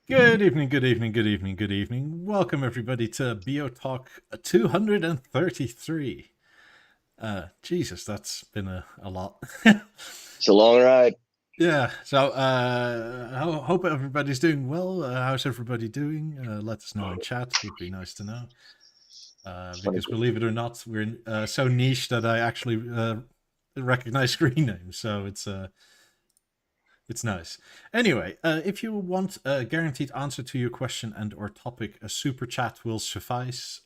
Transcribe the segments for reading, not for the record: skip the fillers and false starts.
Good evening, good evening, good evening, good evening. Welcome everybody to BeoTalk 233. Jesus, that's been a lot. It's a long ride. Yeah, so I hope everybody's doing well. How's everybody doing? Let us know in chat, would be nice to know. Funny. Because believe it or not, we're so niche that I actually recognize screen names, so it's nice. Anyway, if you want a guaranteed answer to your question and or topic, a super chat will suffice.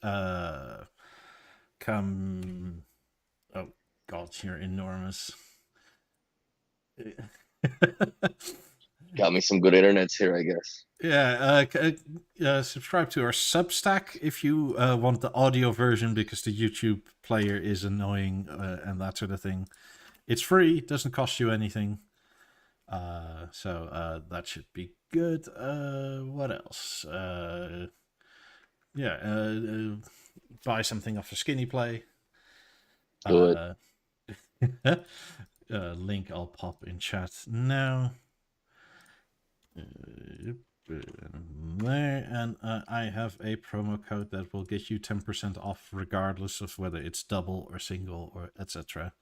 Come, oh God, you're enormous. Got me some good internets here, I guess. Yeah, subscribe to our Substack if you want the audio version because the YouTube player is annoying and that sort of thing. It's free, doesn't cost you anything. So that should be good. What else? Yeah, buy something off a Skinny Play. Do it. Uh, link I'll pop in chat now. There, and I have a promo code that will get you 10% off regardless of whether it's double or single or etc.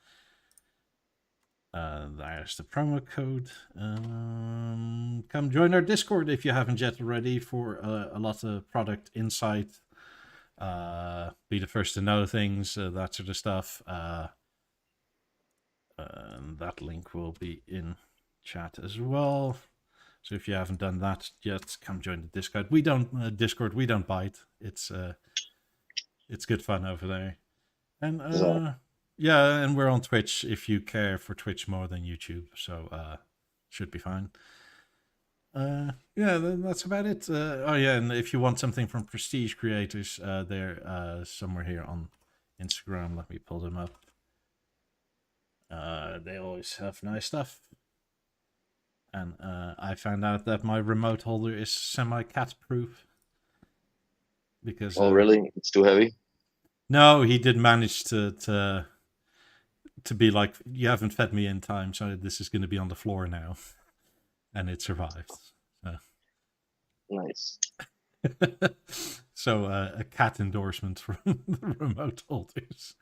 There's the promo code. Come join our Discord if you haven't yet already for a lot of product insight. Be the first to know things, that sort of stuff. That link will be in chat as well. So if you haven't done that yet, come join the Discord. We don't bite. It's good fun over there. And So, yeah, and we're on Twitch if you care for Twitch more than YouTube, so should be fine. Yeah, that's about it. Oh yeah, and if you want something from Prestige Creators, they're somewhere here on Instagram. Let me pull them up. They always have nice stuff. And I found out that my remote holder is semi-cat proof because oh, really? It's too heavy? no, he did manage to be like, you haven't fed me in time, so this is going to be on the floor now, and it survived. So, Nice. so a cat endorsement from the remote holders.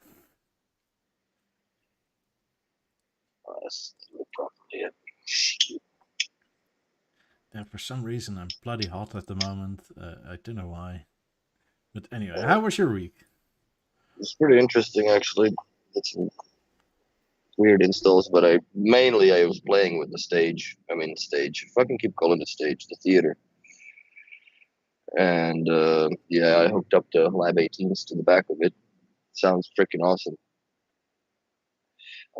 Let's do it properly. And for some reason, I'm bloody hot at the moment. I don't know why. But anyway, how was your week? It's pretty interesting, actually. It's some weird installs, but I was playing with the stage. I mean, stage. Fucking keep calling it stage, the theater. And yeah, I hooked up the Lab 18s to the back of it. Sounds freaking awesome.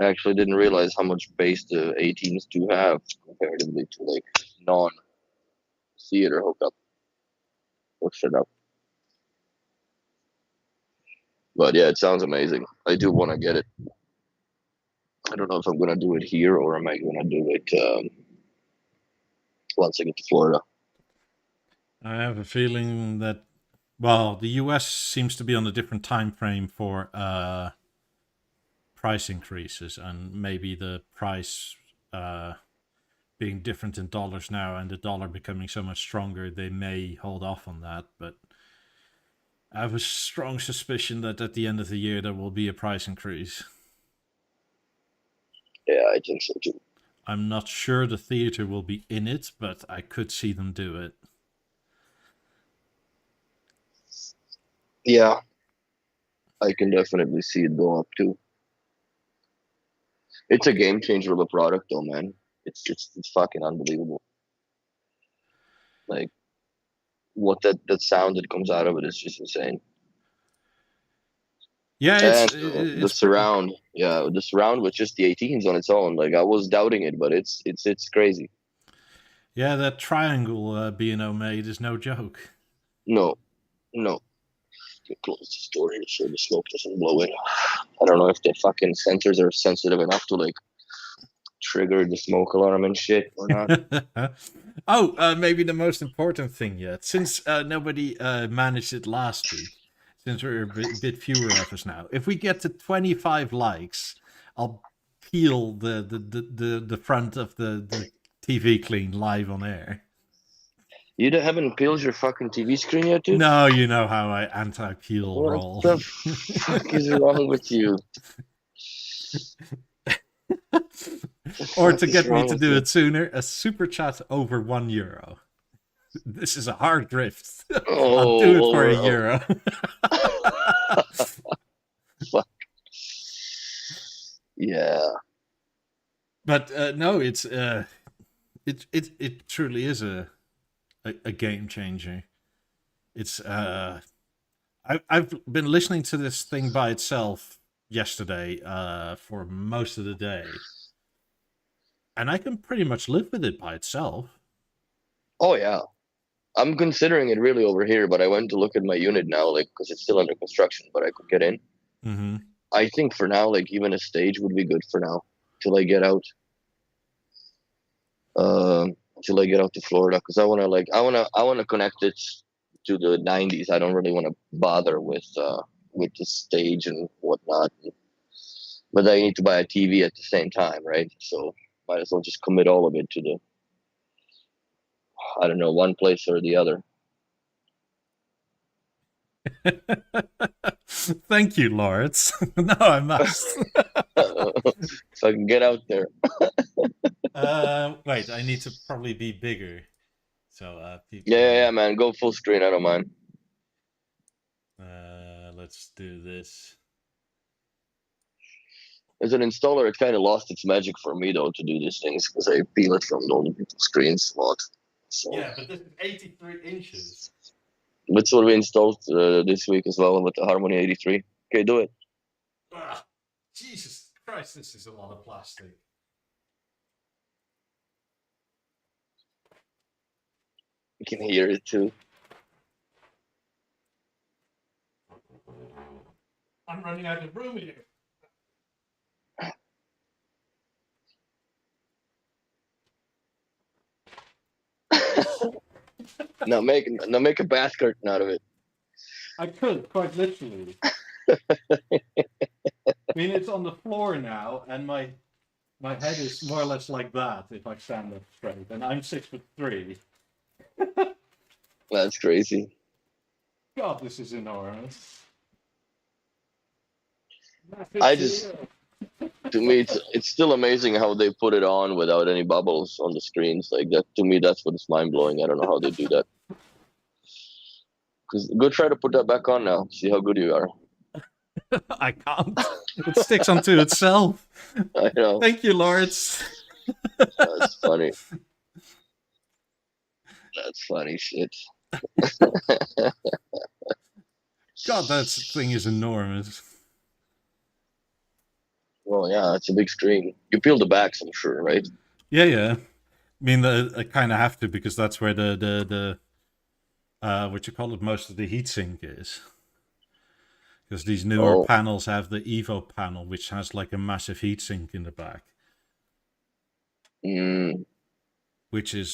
I actually didn't realize how much bass the 18s do have comparatively to like non-theater hookup. Hooked it up. But yeah, it sounds amazing. I do want to get it. I don't know if I'm gonna do it here or am I gonna do it once I get to Florida. I have a feeling that, well, the US seems to be on a different time frame for price increases, and maybe the price being different in dollars now and the dollar becoming so much stronger, they may hold off on that. But I have a strong suspicion that at the end of the year there will be a price increase. Yeah, I think so too. I'm not sure the theater will be in it, but I could see them do it. Yeah, I can definitely see it go up too. It's a game changer of a product, though, man. It's fucking unbelievable. Like what that sound that comes out of it is just insane. Yeah, And the surround, yeah, the surround with just the 18s on its own. Like I was doubting it, but it's crazy. yeah, that triangle B&O made is no joke. No, no. Close this door here so the smoke doesn't blow in. I don't know if the fucking sensors are sensitive enough to like trigger the smoke alarm and shit or not. Oh, maybe the most important thing yet, since nobody managed it last week, since we're a bit fewer of us now. If we get to 25 likes, I'll peel the front of the TV clean live on air. You haven't peeled your fucking TV screen yet, dude? No, you know how I anti-peel What roll. the fuck is wrong with you? The Or fuck to is get me wrong to with do you? it sooner, a super chat over €1. This is a hard grift. I'll do it Oh, for over. €1. Fuck. Yeah. But no, it truly is a game changer. It's I've been listening to this thing by itself yesterday for most of the day, and I can pretty much live with it by itself. Oh yeah. I'm considering it really over here, but I went to look at my unit now, like, because it's still under construction, but I could get in. Mm-hmm. I think for now, like, even a stage would be good for now, till I get out. Till I get out to Florida, because I wanna connect it to the 90s. I don't really want to bother with the stage and whatnot. But I need to buy a TV at the same time, right? So might as well just commit all of it to the, I don't know, one place or the other. Thank you, Lawrence. No, I must. So I can get out there. Wait, I need to probably be bigger. So, people. Yeah, man. Go full screen. I don't mind. Let's do this. As an installer, it kind of lost its magic for me though to do these things because I peel it from all the people's screens a lot. So Yeah, but this is 83 inches. that's what we installed this week as well with the Harmony 83. Okay, do it. Jesus Christ, this is a lot of plastic. You can hear it too. I'm running out of room here. Now make a bath curtain out of it. I could, quite literally. I mean, it's on the floor now, and my head is more or less like that if I stand up straight, and I'm 6'3". That's crazy. God, this is enormous. To me, it's still amazing how they put it on without any bubbles on the screens like that. To me, that's what's mind blowing. I don't know how they do that. Because go try to put that back on now. See how good you are. I can't. It sticks onto itself. I know. Thank you, Lawrence. That's funny. That's funny shit. God, that thing is enormous. Well, yeah, it's a big screen. You peel the backs, I'm sure, right? Yeah. I mean, I kind of have to because that's where the what you call it, most of the heatsink is. Because these newer panels have the Evo panel, which has like a massive heatsink in the back. Which is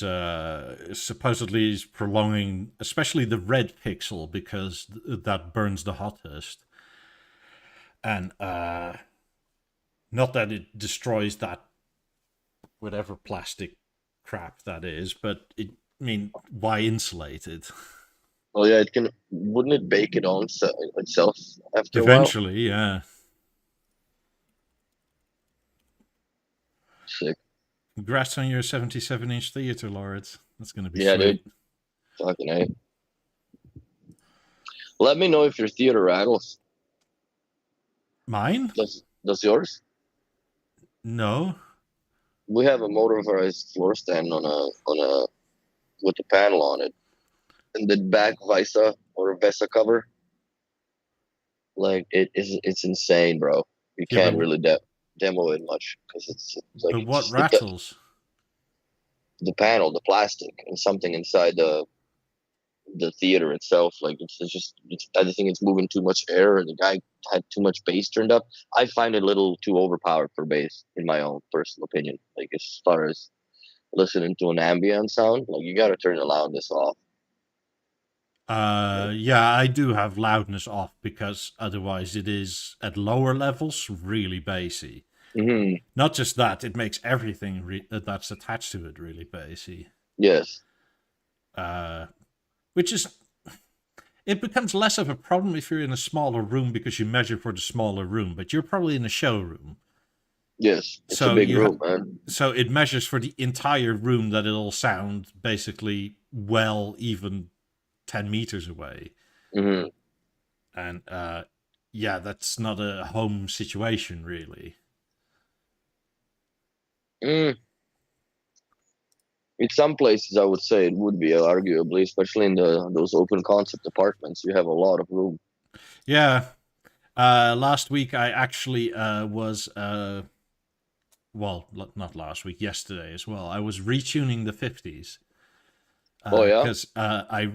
supposedly is prolonging, especially the red pixel, because that burns the hottest. And not that it destroys that whatever plastic crap that is, but I mean, why insulate it? Oh yeah, wouldn't it bake it on itself after Eventually, a while? yeah. Sick. Congrats on your 77-inch theater, Lawrence. That's gonna be sweet. Dude. Fucking A. Let me know if your theater rattles. Mine? Does yours? No. We have a motorized floor stand on a with a panel on it, and the back Visa or Vesa cover. Like it's insane, bro. You can't really demo it much because it's like. But what rattles? The panel, the plastic, and something inside the theater itself. Like I think it's moving too much air, and the guy had too much bass turned up. I find it a little too overpowered for bass, in my own personal opinion. Like as far as listening to an ambient sound, like you gotta turn the loudness off. Yeah, I do have loudness off because otherwise it is at lower levels really bassy. Mm-hmm. Not just that, it makes everything that's attached to it really bassy. Yes. which is, it becomes less of a problem if you're in a smaller room because you measure for the smaller room, but you're probably in a showroom. Yes, it's So a big room, man. So it measures for the entire room that it'll sound basically well, even 10 meters away. Hmm. And yeah, that's not a home situation, really. Mm. In some places, I would say it would be arguably, especially in those open concept apartments. You have a lot of room. Yeah. Last week I actually was well, not last week, yesterday as well. I was retuning the 50s Oh yeah. because I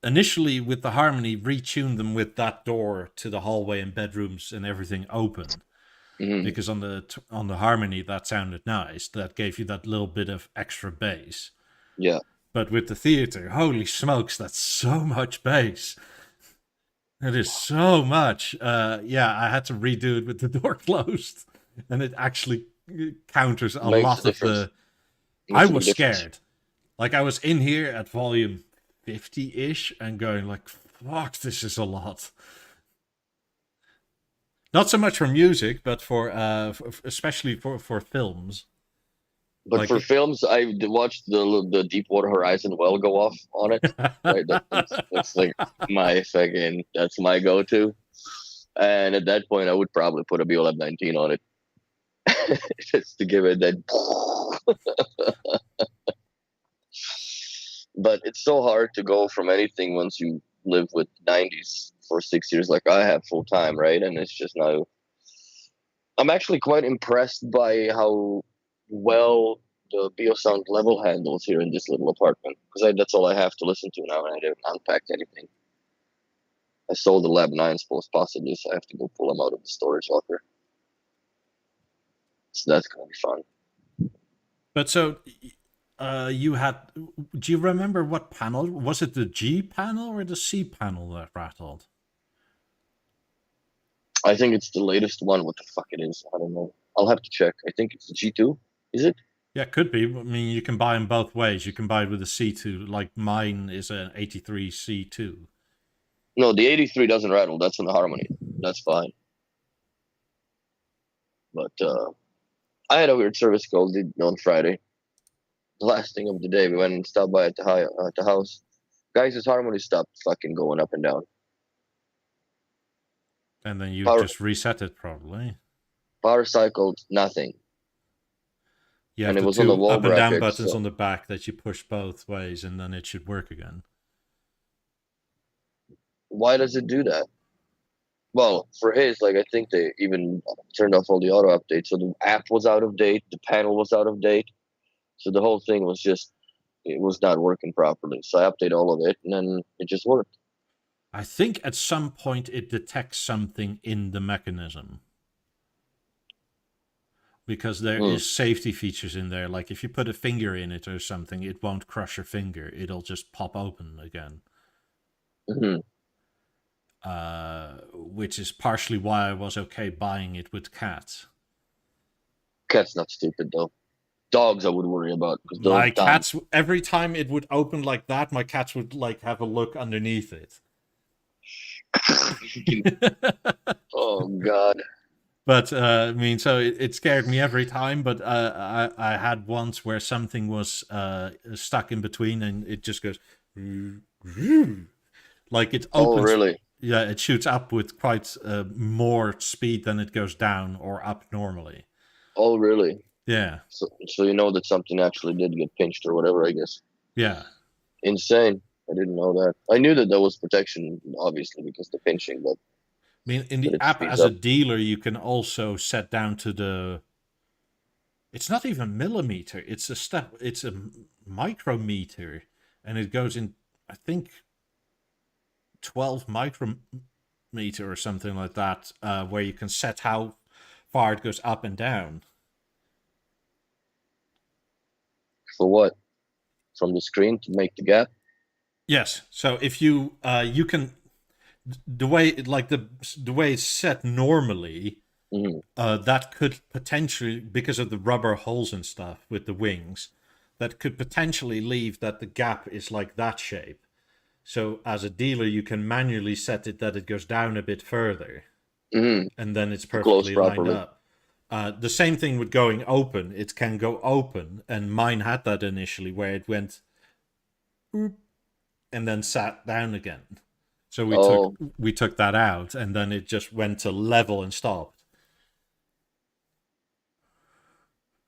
initially with the Harmony retuned them with that door to the hallway and bedrooms and everything open. Hmm. Because on the Harmony that sounded nice, that gave you that little bit of extra bass. Yeah. But with the theater, holy smokes, that's so much bass. It is so much. Yeah, I had to redo it with the door closed, and it actually counters a Makes a lot of difference. the. I Makes a big was difference. scared. Like I was in here at volume 50-ish and going like, "Fuck, this is a lot." Not so much for music, but for especially for films. But Like, for films, watched the Deepwater Horizon well go off on it. Right, that's like that's my go-to. And at that point, I would probably put a BLab 19 on it just to give it that. But it's so hard to go from anything once you live with 90s for 6 years, like I have full time, right? And it's just now. I'm actually quite impressed by how well the Beosound level handles here in this little apartment, because that's all I have to listen to now, and I didn't unpack anything. I sold the Lab 9s most possibly, so I have to go pull them out of the storage locker. So that's gonna be fun. but so you had. Do you remember what panel was it? The G panel or the C panel that rattled? I think it's the latest one. What the fuck it is? I don't know. I'll have to check. I think it's the G2. Is it? Yeah, it could be. I mean, you can buy them both ways. You can buy it with a C2, like mine is an 83 C2. No, the 83 doesn't rattle. That's in the Harmony. That's fine. But I had a weird service call on Friday. The last thing of the day, we went and stopped by at the house. Guys, his Harmony stopped fucking going up and down. And then you Power, just reset it, probably. power cycled, nothing. You have And it the was on the two wall up and down bracket. buttons So on the back that you push both ways, and then it should work again. why does it do that? Well, for his, like, I think they even turned off all the auto updates. So the app was out of date, the panel was out of date. So the whole thing was just, it was not working properly. So I updated all of it, and then it just worked. I think at some point it detects something in the mechanism. Because there is safety features in there. Like if you put a finger in it or something, it won't crush your finger. It'll just pop open again. Mm-hmm. Which is partially why I was okay buying it with cats. Cat's not stupid, though. Dogs I would worry about, because those My dumb. cats, every time it would open like that, my cats would like have a look underneath it. Oh God. But I mean, so it scared me every time. But I had once where something was stuck in between, and it just goes like it opens. Oh really? Yeah, it shoots up with quite more speed than it goes down or up normally. Oh really? Yeah, So you know that something actually did get pinched or whatever, I guess. yeah. Insane. I didn't know that. I knew that there was protection, obviously, because the pinching, but I mean, in that the it app speeds as a up. dealer, you can also set down to the. It's not even millimeter. It's a step. It's a micrometer, and it goes in. I think 12 micrometer or something like that, where you can set how far it goes up and down. For what? From the screen to make the gap? Yes. So if you you can the way like the way it's set normally, Mm-hmm. that could potentially, because of the rubber holes and stuff with the wings, that could potentially leave that the gap is like that shape. So as a dealer, you can manually set it that it goes down a bit further, Mm-hmm. and then it's Close perfectly lined properly. up. The same thing with going open. It can go open, and mine had that initially, where it went and then sat down again. So Oh, we took that out, and then it just went to level and stopped.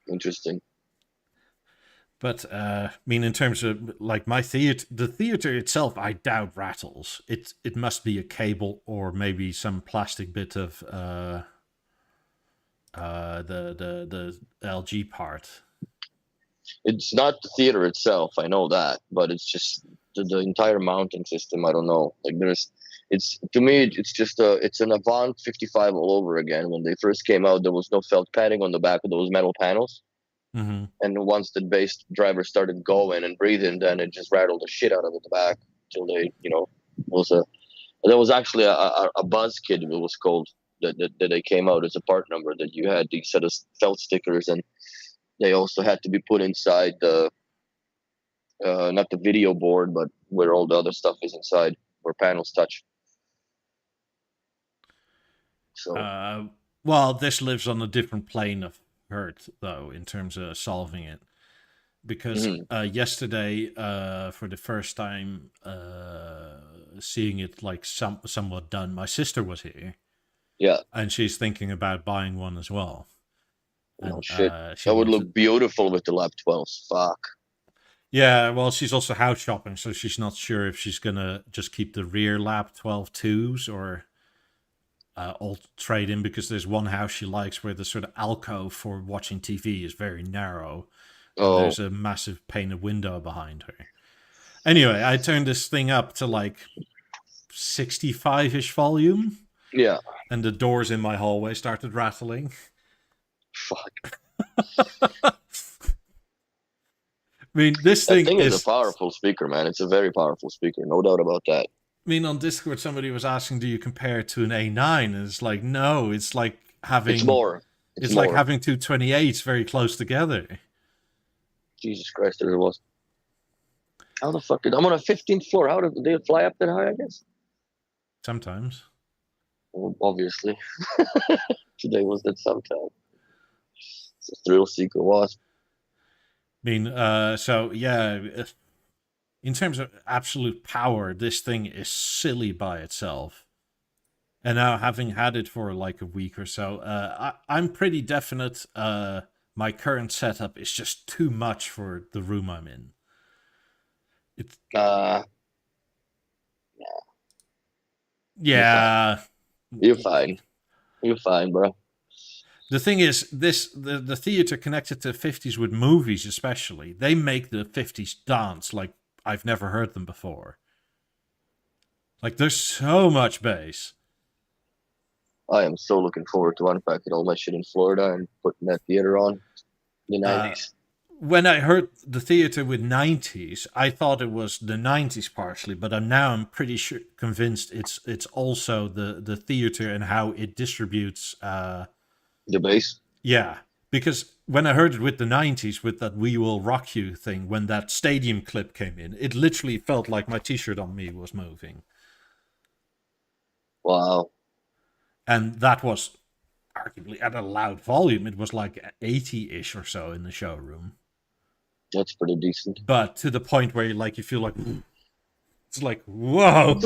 interesting. But I mean, in terms of like my theater, the theater itself, I doubt rattles. It must be a cable or maybe some plastic bit of the LG part. It's not the theater itself, I know that, but it's just the entire mounting system. I don't know. Like it's to me, it's just it's an Avant 55 all over again. When they first came out, there was no felt padding on the back of those metal panels, Mm-hmm. and once the bass driver started going and breathing, then it just rattled the shit out of the back till they, was a there was actually a buzz kit, it was called, that they came out as a part number, that you had these set of felt stickers, and they also had to be put inside the not the video board, but where all the other stuff is inside, where panels touch. So Uh, well, this lives on a different plane of hurt, though, in terms of solving it. Because mhm. yesterday, for the first time, seeing it like somewhat done, my sister was here, Yeah, and she's thinking about buying one as well. no And shit. she That would wanted, look beautiful with the lap 12s. Fuck. yeah. Well, she's also house shopping, so she's not sure if she's gonna just keep the rear lap 12 twos or all trade in, because there's one house she likes where the sort of alcove for watching TV is very narrow, and Oh, there's a massive painted window behind her. Anyway, I turned this thing up to like 65-ish volume, yeah. and the doors in my hallway started rattling. Fuck. I mean, this That thing thing is a is. powerful speaker, man. It's a very powerful speaker, no doubt about that. I mean, on Discord, somebody was asking, "Do you compare it to an A9?" And it's like, no, it's like It's having more. It's it's like more. having two 28s very close together. Jesus Christ, there it was. How the fuck did I'm on a 15th floor? How did they fly up that high? I guess. Sometimes. Well, obviously, today was that sometime. It's a thrill seeker wasp. I mean, so yeah, in terms of absolute power, this thing is silly by itself. And now, having had it for like a week or so, I'm pretty definite. My current setup is just too much for the room I'm in. It's Uh, you're fine. yeah. You're fine. You're fine, bro. The thing is, the theater connected to 50s with movies, especially, they make the 50s dance like I've never heard them before. Like there's so much bass. I am so looking forward to unpacking all my shit in Florida and putting that theater on in the Uh, 90s. when I heard the theater with 90s, I thought it was the 90s partially, but I'm pretty sure convinced it's also the theater and how it distributes. The bass. Yeah, because when I heard it with the 90s with that "We Will Rock You" thing, when that stadium clip came in, it literally felt like my T-shirt on me was moving, Wow. and that was arguably at a loud volume. It was like 80-ish or so in the showroom, That's pretty decent. but to the point where you feel like it's like whoa.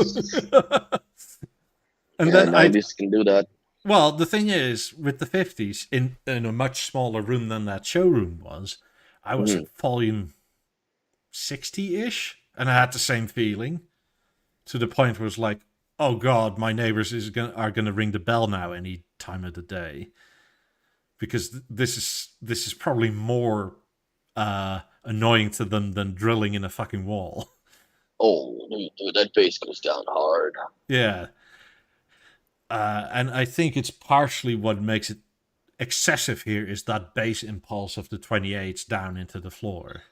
And Yeah, then 90s can do that. well, the thing is, with the 50s, in a much smaller room than that showroom was, I was Hmm. at volume 60-ish, and I had the same feeling, to the point where it was like, oh god, my neighbors are gonna ring the bell now any time of the day, because this is probably more annoying to them than drilling in a fucking wall. Oh, dude, that bass goes down hard. Yeah. And I think it's partially what makes it excessive here is that bass impulse of the 28s down into the floor.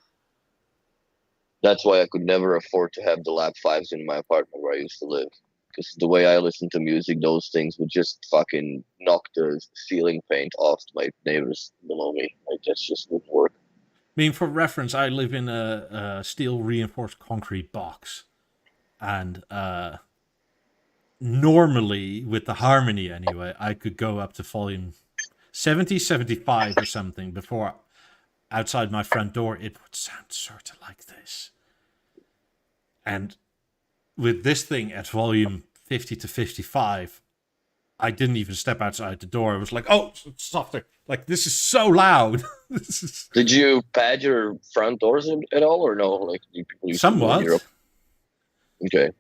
That's why I could never afford to have the lap fives in my apartment where I used to live. Because the way I listen to music, those things would just fucking knock the ceiling paint off my neighbors below me. Like, that just wouldn't work. mean, for reference, I live in a steel reinforced concrete box, and normally with the harmony anyway, I could go up to volume 70, 75 or something before outside my front door it would sound sort of like this. And with this thing at volume 50 to 55, I didn't even step outside the door. I was like, oh, softer. Like, this is so loud. This is Did you pad your front doors at all, or no? Like, do people used to do in Europe? somewhat. Okay,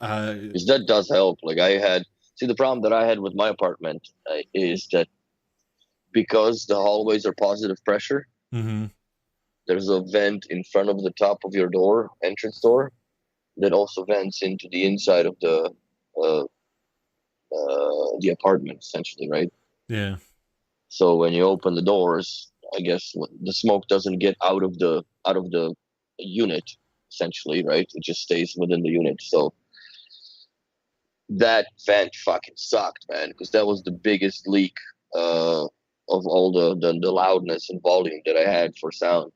Uh, because that does help. Like, the problem that I had with my apartment is that because the hallways are positive pressure, mhm. there's a vent in front of the top of your door, entrance door, that also vents into the inside of uh, the apartment, essentially, right? Yeah. So when you open the doors, I guess the smoke doesn't get out of the unit, essentially, right? It just stays within the unit. So that vent fucking sucked, man, because that was the biggest leak of all the loudness and volume that I had for sound.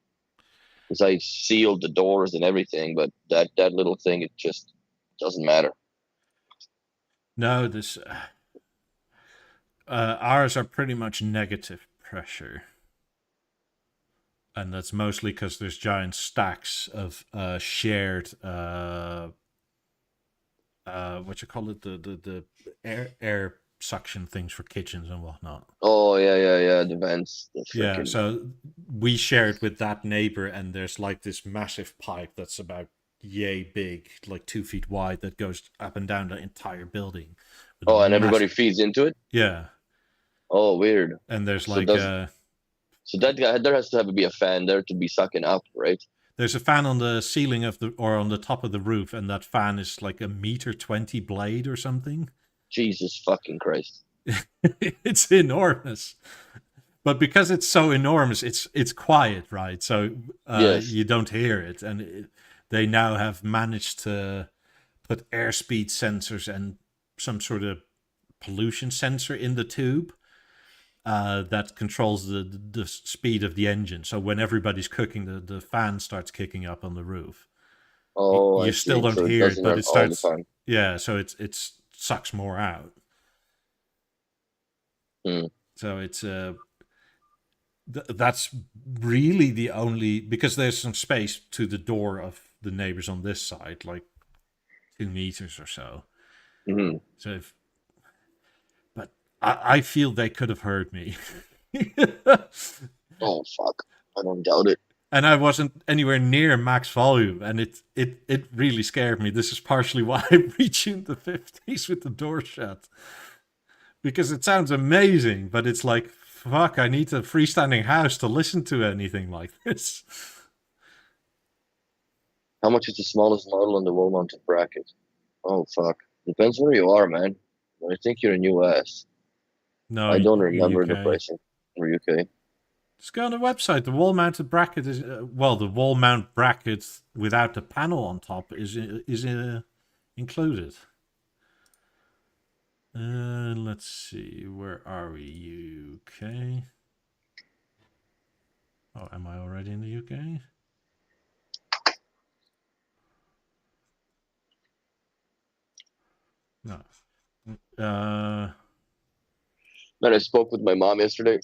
Because I sealed the doors and everything, but that little thing, it just doesn't matter. No, this ours are pretty much negative pressure, and that's mostly because there's giant stacks of shared what you call it, the air suction things for kitchens and whatnot. Oh yeah, the vents, the Yeah, freaking. so we share it with that neighbor, and there's like this massive pipe that's about yay big, like 2 feet wide, that goes up and down the entire building. With a Oh, and everybody massive, feeds into it. yeah, Oh, weird. and there's So like does so that guy there has to have to be a fan there to be sucking up, right? there's a fan on the ceiling of the or on the top of the roof, and that fan is like a meter 20 blade or something. Jesus fucking Christ. It's enormous. But because it's so enormous, it's quiet, right? So Yes. you don't hear it, and they now have managed to put airspeed sensors and some sort of pollution sensor in the tube that controls the speed of the engine. So when everybody's cooking, the fan starts kicking up on the roof. Oh, I You still see. don't So it hear it, doesn't but run it all the starts. time. Yeah, so it sucks more out. Hmm. So it's that's really the only, because there's some space to the door of the neighbors on this side, like 2 meters or so. Hmm. So if, but I feel they could have heard me. Oh fuck. I don't doubt it. And I wasn't anywhere near max volume, and it really scared me. This is partially why I retuned the 50s with the door shut, because it sounds amazing, but it's like, fuck, I need a freestanding house to listen to anything like this. How much is the smallest model on the wall mounted bracket? Oh fuck. Depends where you are, man. I think you're in US. No, I don't remember the UK. pricing for UK. Just go on the website. The wall mounted bracket is well, the wall mount bracket without the panel on top is included. Let's see, where are we? UK. Oh, am I already in the UK? No. Man, I spoke with my mom yesterday.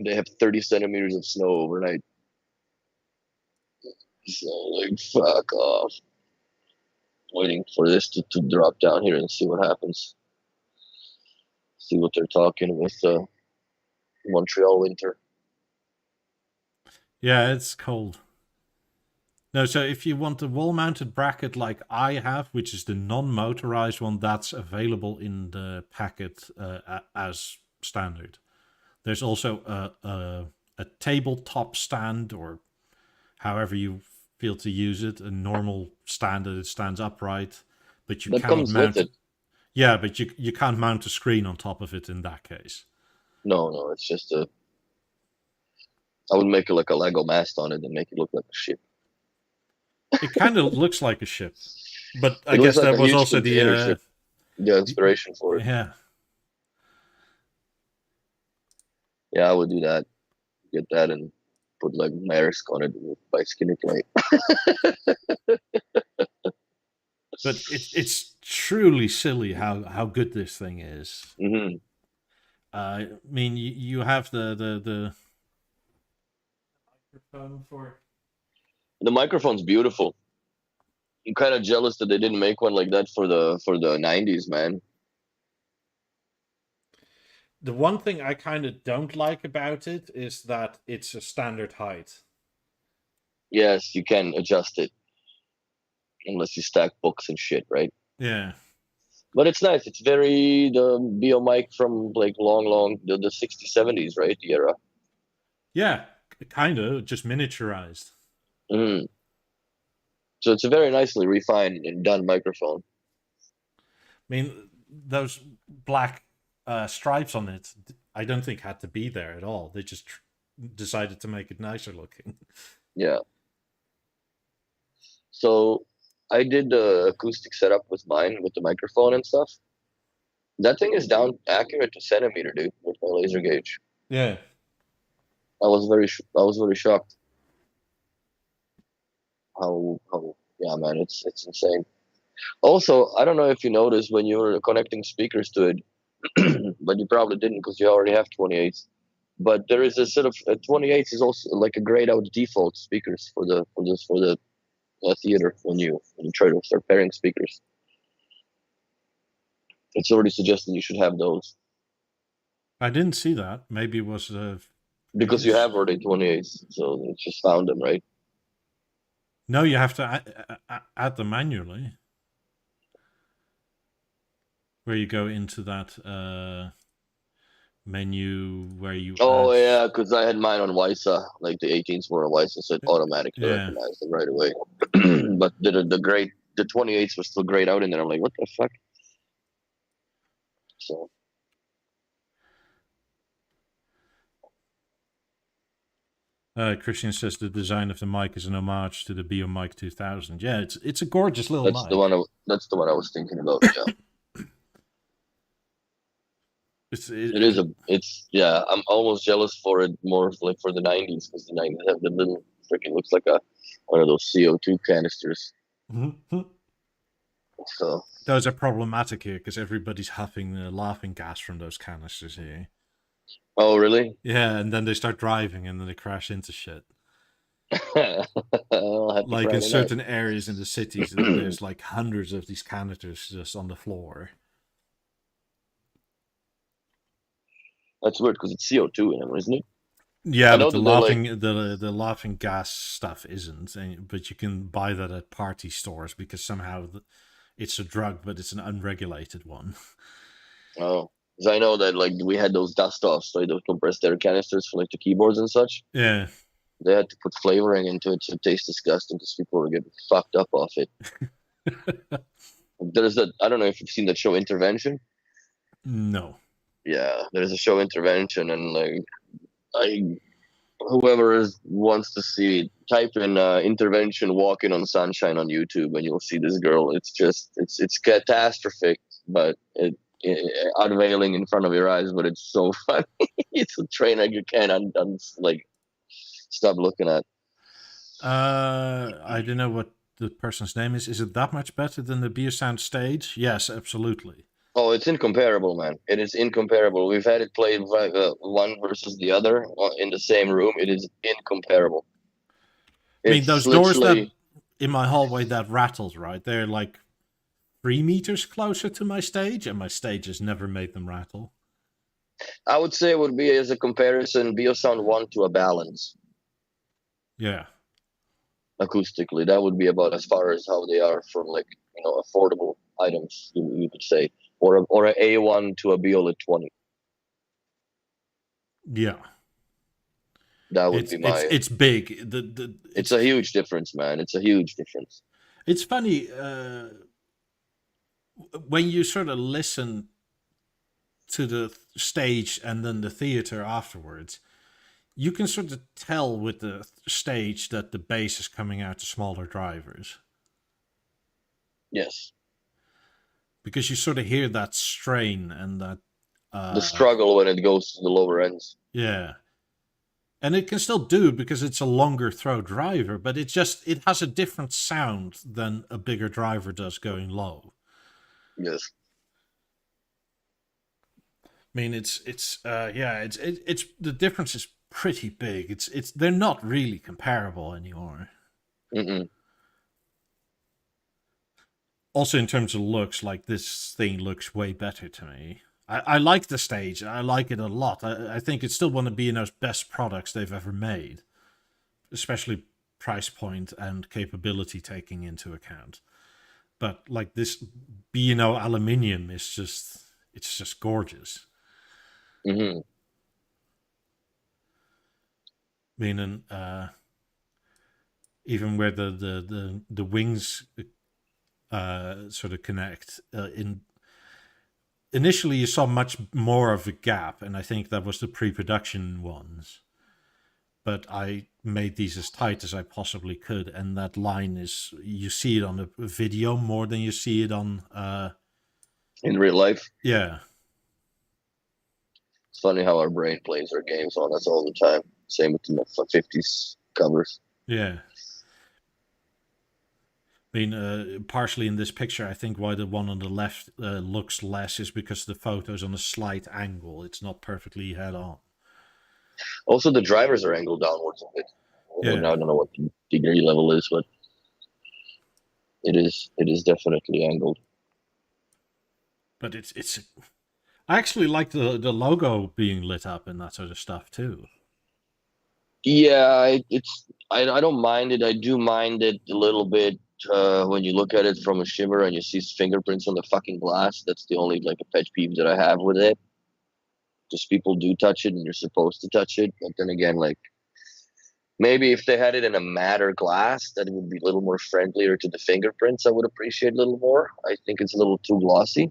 They have 30 centimeters of snow overnight. So, like, fuck off. Waiting for this to drop down here and see what happens. See what they're talking with Montreal winter. Yeah, it's cold. No, so if you want the wall mounted bracket like I have, which is the non motorized one, that's available in the packet as standard. There's also a tabletop stand, or however you feel to use it, a normal stand that it stands upright, but you That cannot comes with mount. it. Yeah, but you can't mount a screen on top of it in that case. No, it's just a. I would make it like a Lego mast on it and make it look like a ship. It kind of looks like a ship, but I It looks guess like that a was huge also container ship. The inspiration for it. yeah. Yeah, I would do that. Get that and put like Maersk on it by skinny plate. But it's truly silly how good this thing is. Hmm. I mean, you have the microphone for. The microphone's beautiful. I'm kind of jealous that they didn't make one like that for the 90s, man. The one thing I kind of don't like about it is that it's a standard height. Yes, you can adjust it unless you stack books and shit, right? Yeah. But it's nice. It's very the Beo mic from like long the 60s, 70s, right? The era. Yeah, kind of just miniaturized. Hmm. So it's a very nicely refined and done microphone. I mean, those black stripes on it, I don't think had to be there at all. They just decided to make it nicer looking. Yeah. So I did the acoustic setup with mine with the microphone and stuff. That thing is down accurate to centimeter, dude, with my laser gauge. Yeah. I was very shocked. How yeah, man, it's insane. Also, I don't know if you noticed when you were connecting speakers to it, but you probably didn't because you already have 28s. But there is a sort of 28s is also like a grayed out default speakers for the theater when you try to start pairing speakers. It's already suggesting you should have those I didn't see that. Maybe it was because you have already 28s, so it just found them, right? No, you have to add them manually. Where you go into that menu where you Oh add. yeah, because I had mine on WISA, like the 18s were on WISA, so it automatically Yeah. recognized them right away. But the 28s were still grayed out in there. I'm like, what the fuck? So Christian says the design of the mic is an homage to the BeoMic 2000. Yeah, it's a gorgeous little that's mic. that's the one I was thinking about. Yeah. It's yeah. I'm almost jealous for it more like for the 90s because the 90s have the little freaking looks like one of those CO2 canisters. So those are problematic here because everybody's huffing the laughing gas from those canisters here. oh really? Yeah, and then they start driving and then they crash into shit. Like in certain areas in the cities, there's like hundreds of these canisters just on the floor. That's weird because it's CO2 in them, isn't it? Yeah, but the laughing gas stuff isn't. But you can buy that at party stores because somehow it's a drug, but it's an unregulated one. Oh, because I know that like we had those dust offs, like those compressed air canisters for like the keyboards and such. Yeah. They had to put flavoring into it to taste disgusting because people were getting fucked up off it. There's that. I don't know if you've seen that show Intervention. No. Yeah, there's a show Intervention, and like whoever wants to see it, type in Intervention walking on sunshine on YouTube, and you'll see this girl. It's catastrophic, but it unveiling in front of your eyes. But it's so funny. It's a train wreck you can't like stop looking at. I don't know what the person's name is. Is it that much better than the Beosound stage? Yes, absolutely. Oh, it's incomparable, man. It is incomparable. We've had it played one versus the other in the same room. It is incomparable. I mean, those doors that in my hallway that rattles, right? They're like 3 meters closer to my stage, and my stage has never made them rattle. I would say it would be as a comparison, Beosound 1 to a Balance. Yeah. Acoustically, that would be about as far as how they are from like affordable items. You could say, or an A1 to a Beolit 20. Yeah. That would be my. It's big. It's a huge difference, man. It's a huge difference. It's funny when you sort of listen to the stage and then the theater afterwards. You can sort of tell with the stage that the bass is coming out to smaller drivers. Yes. Because you sort of hear that strain and that... the struggle when it goes to the lower ends. Yeah. And it can still do it because it's a longer throw driver, but it has a different sound than a bigger driver does going low. Yes. I mean, it's the difference is pretty big. They're not really comparable anymore. Mm-mm. Also, in terms of looks, like this thing looks way better to me. I like the stage. I like it a lot. I think it's still one of B&O's best products they've ever made, especially price point and capability taking into account. But like this B&O aluminium is just gorgeous. Mm-hmm. Meaning, even where the wings sort of connect initially you saw much more of a gap, and I think that was the pre-production ones. But I made these as tight as I possibly could, and that line you see it on a video more than you see it on in real life. Yeah. It's funny how our brain plays our games on us all the time. Same with the 50s covers. Yeah. I mean, partially in this picture, I think why the one on the left looks less is because the photo's on a slight angle. It's not perfectly head on. Also, the drivers are angled downwards a bit. Yeah. I don't know what the degree level is, but it is definitely angled. But I actually like the logo being lit up and that sort of stuff too. Yeah, I don't mind it. I do mind it a little bit when you look at it from a shimmer and you see fingerprints on the fucking glass. That's the only like a pet peeve that I have with it. Just people do touch it and you're supposed to touch it, but then again, like maybe if they had it in a matte glass, that would be a little more friendlier to the fingerprints. I would appreciate a little more. I think it's a little too glossy,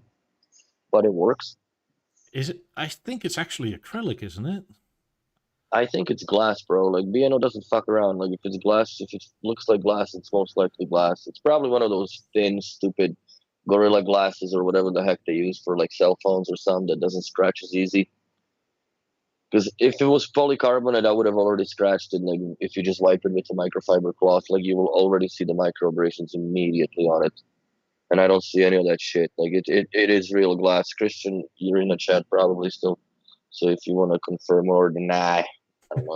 but it works. Is it? I think it's actually acrylic, isn't it? I think it's glass, bro. Like B&O doesn't fuck around. Like if it's glass, if it looks like glass, it's most likely glass. It's probably one of those thin, stupid Gorilla glasses or whatever the heck they use for like cell phones or something that doesn't scratch as easy. Because if it was polycarbonate, I would have already scratched it. Like if you just wipe it with a microfiber cloth, like you will already see the micro abrasions immediately on it. And I don't see any of that shit. Like it is real glass. Christian, you're in the chat probably still. So if you want to confirm or deny, I don't know.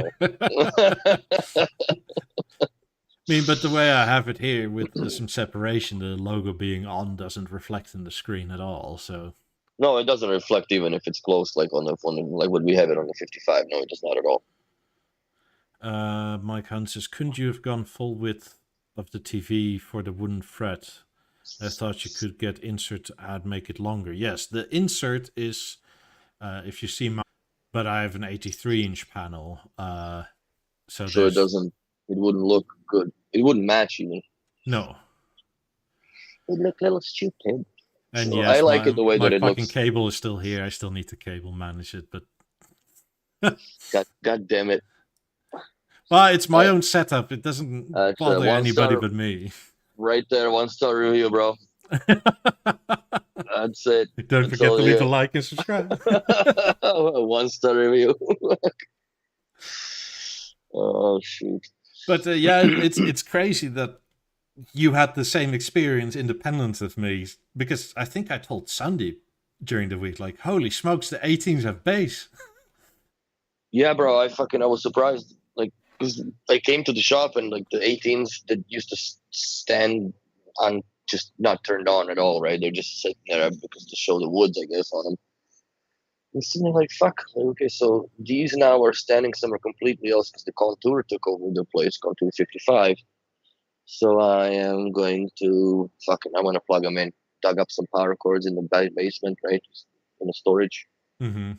I mean, but the way I have it here with some separation, the logo being on doesn't reflect in the screen at all. So no, it doesn't reflect even if it's close, like on the like when we have it on the 55. No, it does not at all. Mike Hunt says, couldn't you have gone full width of the TV for the wooden fret? I thought you could get insert to add, make it longer. Yes, the insert is, if you see my, but I have an 83-inch panel. So it doesn't, it wouldn't look good. It wouldn't match even. No. It would look a little stupid. And so yes, I like it the way that it looks. My fucking cable is still here. I still need to cable manage it, but God damn it. Well, it's my own setup. It doesn't bother anybody but me. Right there, 1-star review, bro. That's it. Don't forget to leave a like and subscribe. 1-star review. Oh shoot. But yeah, it's crazy that you had the same experience independent of me, because I think I told Sandy during the week, like, holy smokes, the 18s have bass. Yeah, bro, I was surprised. Like, because I came to the shop and like the 18s that used to stand on, just not turned on at all, right? They're just sitting there because to show the woods, I guess, on them. And sitting like, fuck, like, okay, so these now are standing somewhere completely else because the Contour took over the place, Contour 55. So I am going to, I'm going to plug them in. Dug up some power cords in the basement, right? In the storage. Mm-hmm.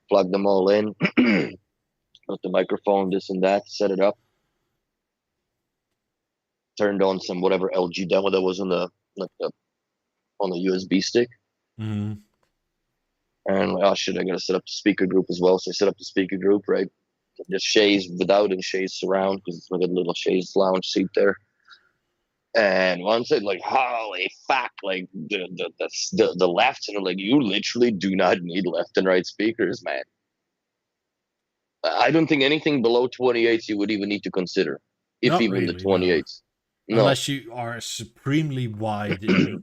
Plug them all in. Got the microphone, this and that, set it up. Turned on some whatever LG demo that was on the USB stick. Mm-hmm. And oh shit, I gotta set up the speaker group as well. So I set up the speaker group, right? There's Shays without and Shays surround because it's like a little Shays lounge seat there. And once it like, holy fuck, like the left, and I'm like, you literally do not need left and right speakers, man. I don't think anything below 28s you would even need to consider, if Not even the really, no. 28s. No. Unless you are supremely wide in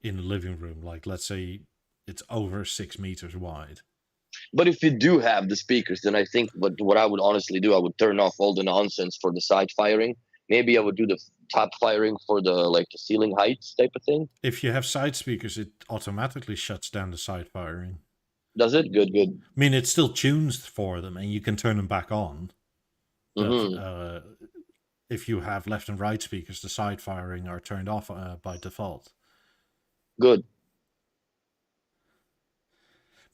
the living room, like let's say it's over 6 meters wide. But if you do have the speakers, then I think what I would honestly do, I would turn off all the nonsense for the side firing. Maybe I would do the top firing for the like the ceiling heights type of thing. If you have side speakers, it automatically shuts down the side firing. Does it? Good. I mean, it still tunes for them, and you can turn them back on. But if you have left and right speakers, the side firing are turned off by default. Good.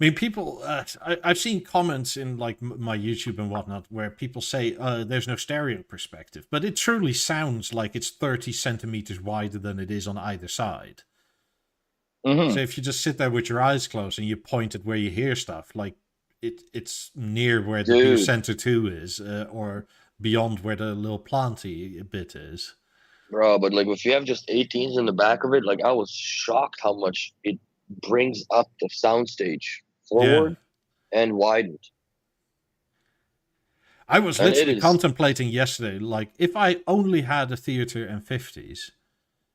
I mean, people. I've seen comments in like my YouTube and whatnot where people say there's no stereo perspective, but it truly sounds like it's 30 centimeters wider than it is on either side. So if you just sit there with your eyes closed and you point at where you hear stuff, like it's near where the Beocenter 2 is, or beyond where the little planty bit is. Bro, but like if you have just 18s in the back of it, like I was shocked how much it brings up the soundstage forward and widened. I was literally contemplating yesterday, like if I only had a theater and 50s,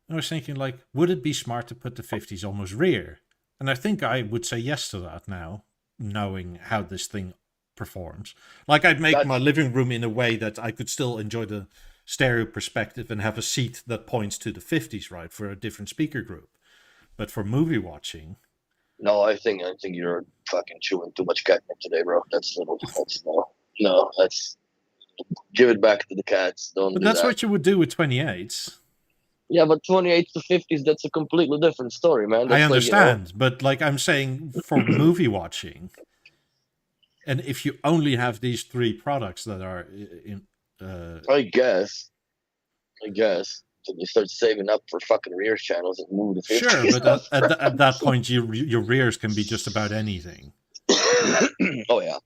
I was thinking, like, would it be smart to put the 50s almost rear? And I think I would say yes to that now, knowing how this thing performs. Like, I'd make my living room in a way that I could still enjoy the stereo perspective and have a seat that points to the 50s, right, for a different speaker group. But for movie watching... No, I think you're fucking chewing too much catnip today, bro. That's give it back to the cats. But that's what you would do with 28s. Yeah, but 28s to 50s, that's a completely different story, man. That's I understand, but like I'm saying, for movie watching, and if you only have these three products that are in... I guess. So you start saving up for fucking rears channels and move the 50s. Sure, but at that point, your rears can be just about anything. Oh, yeah.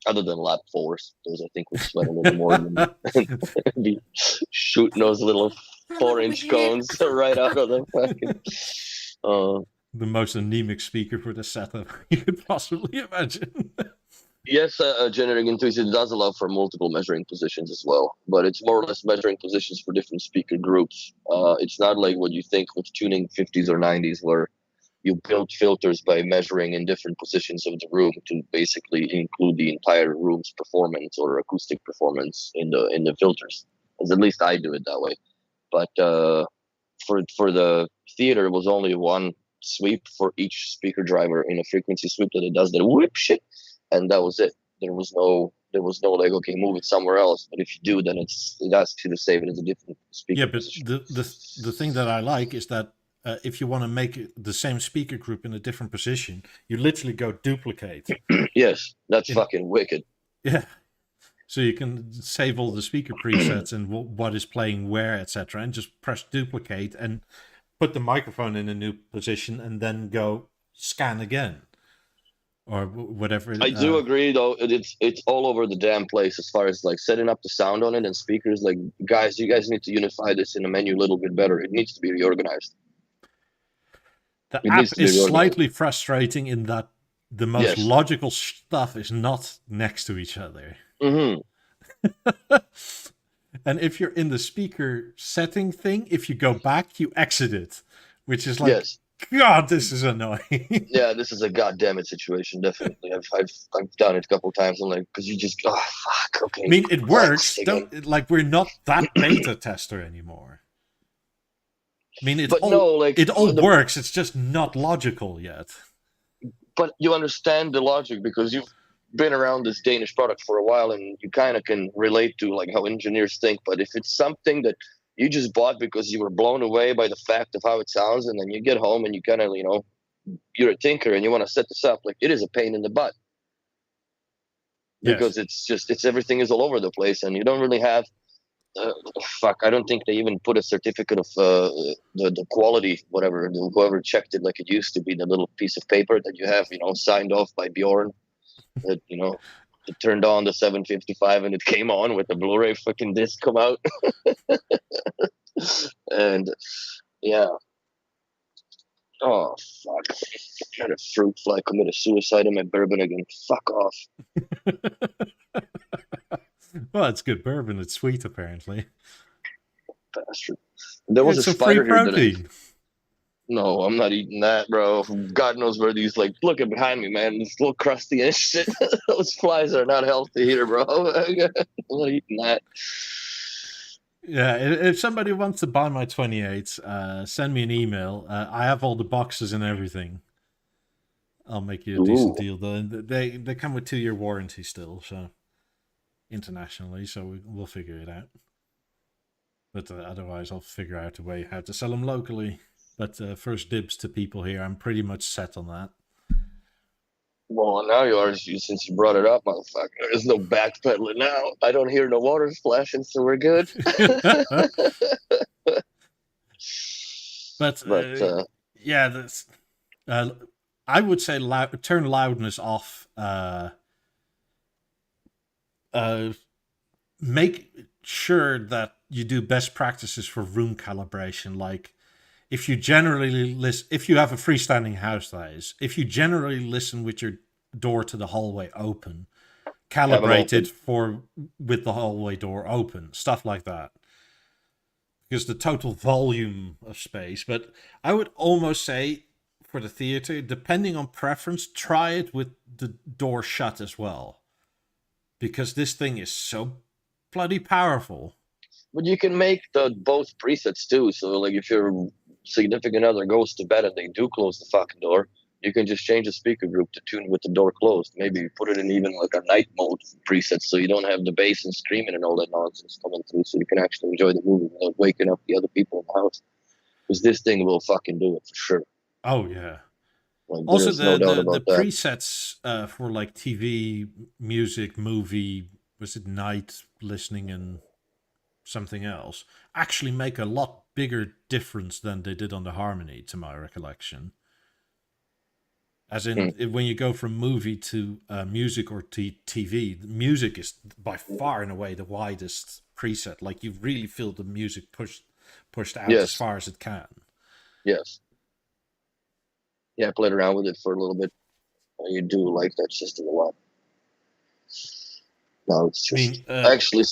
Other than lap fours, those I think would sweat a little more than be shooting those little 4-inch cones right out of them. The most anemic speaker for the setup you could possibly imagine. Yes, generating intuition does allow for multiple measuring positions as well, but it's more or less measuring positions for different speaker groups. It's not like what you think with tuning 50s or 90s, where you build filters by measuring in different positions of the room to basically include the entire room's performance or acoustic performance in the filters. As at least I do it that way. But for the theater, it was only one sweep for each speaker driver in a frequency sweep that it does the whip shit, and that was it. There was no like, okay, move it somewhere else. But if you do, then it asks you to save it as a different speaker. Yeah, but the thing that I like is that if you want to make the same speaker group in a different position, you literally go duplicate. Yes, that's fucking wicked. Yeah. So you can save all the speaker presets and what is playing where, etc., and just press duplicate and put the microphone in a new position and then go scan again. Or whatever. I do agree, though. It's all over the damn place as far as like setting up the sound on it and speakers. Like, guys, you guys need to unify this in a menu a little bit better. It needs to be reorganized. The app is slightly frustrating in that the most logical stuff is not next to each other. Mm-hmm. And if you're in the speaker setting thing, if you go back, you exit it, which is like, God, this is annoying. Yeah, this is a goddamn it situation. Definitely, I've done it a couple of times. I'm like, because you just fuck. Okay. I mean, it works. We're not that beta tester anymore. I mean, it all works. It's just not logical yet. But you understand the logic because you've been around this Danish product for a while, and you kind of can relate to like how engineers think. But if it's something that you just bought because you were blown away by the fact of how it sounds, and then you get home and you kind of, you're a tinker and you want to set this up, like, it is a pain in the butt. Because it's everything is all over the place, and you don't really have I don't think they even put a certificate of the quality, whatever, whoever checked it, like it used to be, the little piece of paper that you have, signed off by Bjorn, that, it turned on the 755 and it came on with the Blu-ray fucking disc come out. And yeah, Oh fuck! I had a fruit fly committed suicide in my bourbon again. Fuck off, Well, it's good bourbon. It's sweet, apparently. bastard. There was a It's a free spider here that I. protein. No, I'm not eating that, bro. God knows where these like. Look at behind me, man. It's a little crusty and shit. Those flies are not healthy here, bro. I'm not eating that. Yeah, if somebody wants to buy my 28, send me an email. I have all the boxes and everything. I'll make you a Ooh. decent deal. They come with 2-year warranty still, so internationally, so we'll figure it out. But otherwise, I'll figure out a way how to sell them locally. But first dibs to people here. I'm pretty much set on that. Well, now you are, since you brought it up, motherfucker. There's no backpedaling now. I don't hear no water splashing, so we're good. But yeah, that's. I would say turn loudness off. Make sure that you do best practices for room calibration. Like if you generally listen, if you have a freestanding house, that is, if you generally listen with your door to the hallway open, calibrate it for with the hallway door open, stuff like that. Because the total volume of space. But I would almost say for the theater, depending on preference, try it with the door shut as well. Because this thing is so bloody powerful. But you can make the both presets too. So like if your significant other goes to bed and they do close the fucking door, you can just change the speaker group to tune with the door closed. Maybe put it in even like a night mode preset so you don't have the bass and screaming and all that nonsense coming through, so you can actually enjoy the movie without waking up the other people in the house. Because this thing will fucking do it for sure. Oh yeah. Like, Also, there's no doubt about the that. presets for like TV, music, movie, was it night listening and something else, actually make a lot bigger difference than they did on the Harmony, to my recollection. As in, when you go from movie to music or TV, the music is by far and away the widest preset. Like you really feel the music pushed out as far as it can. Yes. Yeah, I played around with it for a little bit. You do like that system a lot. Now it's just actually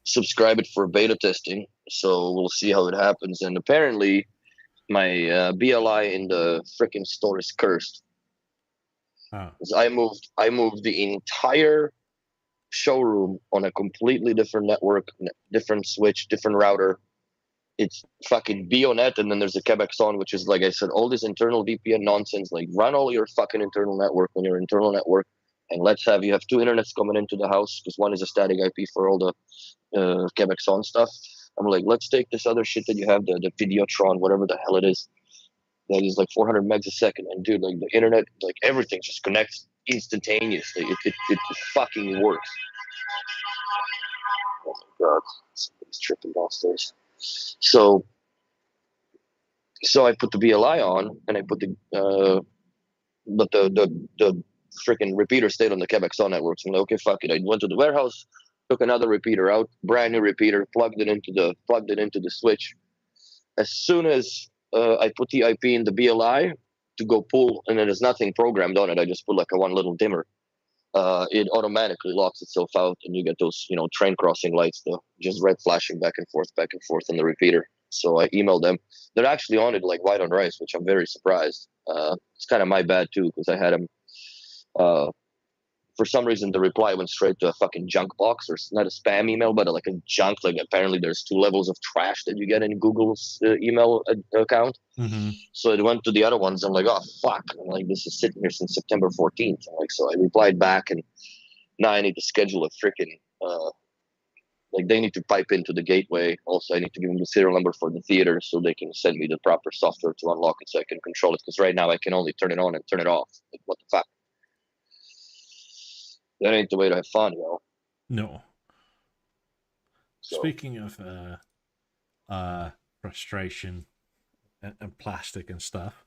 subscribe it for beta testing, so we'll see how it happens. And apparently, my BLI in the freaking store is cursed. I moved the entire showroom on a completely different network, different switch, different router. It's fucking BeoNet, and then there's a Quebec-Son, which is, like I said, all this internal VPN nonsense. Like, run all your fucking internal network on your internal network, and you have two internets coming into the house, because one is a static IP for all the Quebec-Son stuff. I'm like, let's take this other shit that you have, the Videotron, whatever the hell it is, that is like 400 megs a second, and dude, like the internet, like everything just connects instantaneously. It fucking works. Oh my god, somebody's tripping downstairs. So I put the BLI on, and I put but the freaking repeater stayed on the Quebec-Son network. So I'm like, okay, fuck it. I went to the warehouse, took another repeater out, brand new repeater, plugged it into the switch. As soon as I put the IP in the BLI to go pull, and then there's nothing programmed on it. I just put like a one little dimmer. It automatically locks itself out, and you get those, train crossing lights, just red flashing back and forth on the repeater. So I emailed them. They're actually on it like white on rice, which I'm very surprised. It's kind of my bad too, because I had them. For some reason, the reply went straight to a fucking junk box, or not a spam email, but like a junk. Like apparently, there's 2 levels of trash that you get in Google's email account. Mm-hmm. So it went to the other ones. I'm like, oh fuck! I'm like, this is sitting here since September 14th. So I replied back, and now I need to schedule a freaking like they need to pipe into the gateway. Also, I need to give them the serial number for the theater so they can send me the proper software to unlock it so I can control it. Because right now I can only turn it on and turn it off. Like, what the fuck? That ain't the way to have fun, No. So. Speaking of frustration and plastic and stuff,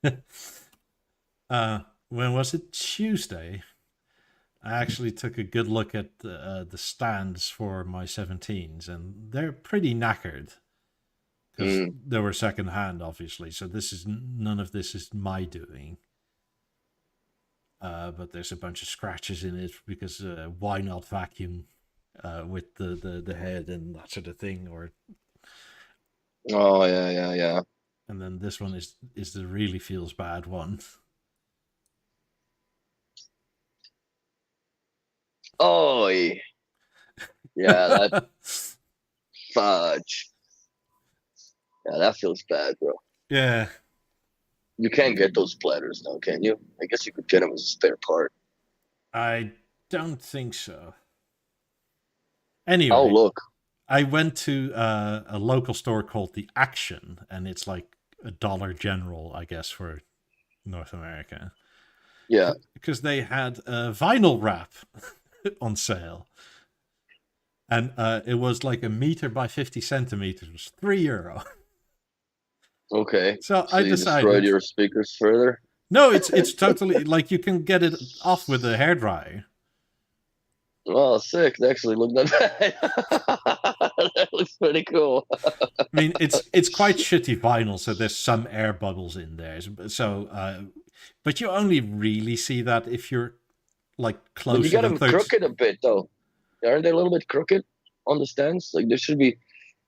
when was it? Tuesday? I actually took a good look at the stands for my 17s, and they're pretty knackered. because they were secondhand, obviously. So none of this is my doing. But there's a bunch of scratches in it because why not vacuum with the head and that sort of thing? Or Oh yeah. and then this one is the really feels bad one. Oh yeah, that fudge. Yeah, that feels bad, bro. Yeah, You can't get those splatters now, can you? I guess you could get them as a spare part. I don't think so. Oh, Anyway, look. I went to a local store called The Action, and it's like $1 General, I guess, for North America. Yeah. Because they had a vinyl wrap on sale. And it was like 1 meter by 50 centimeters. It was €3. Okay. So I you decided. destroyed your speakers further? No, it's totally like you can get it off with a hairdryer. Oh, sick. They actually look not bad. That looks pretty cool. I mean, it's quite shitty vinyl, so there's some air bubbles in there. So, but you only really see that if you're like closer. But you got them crooked a bit, though. Aren't they a little bit crooked on the stands? Like they should be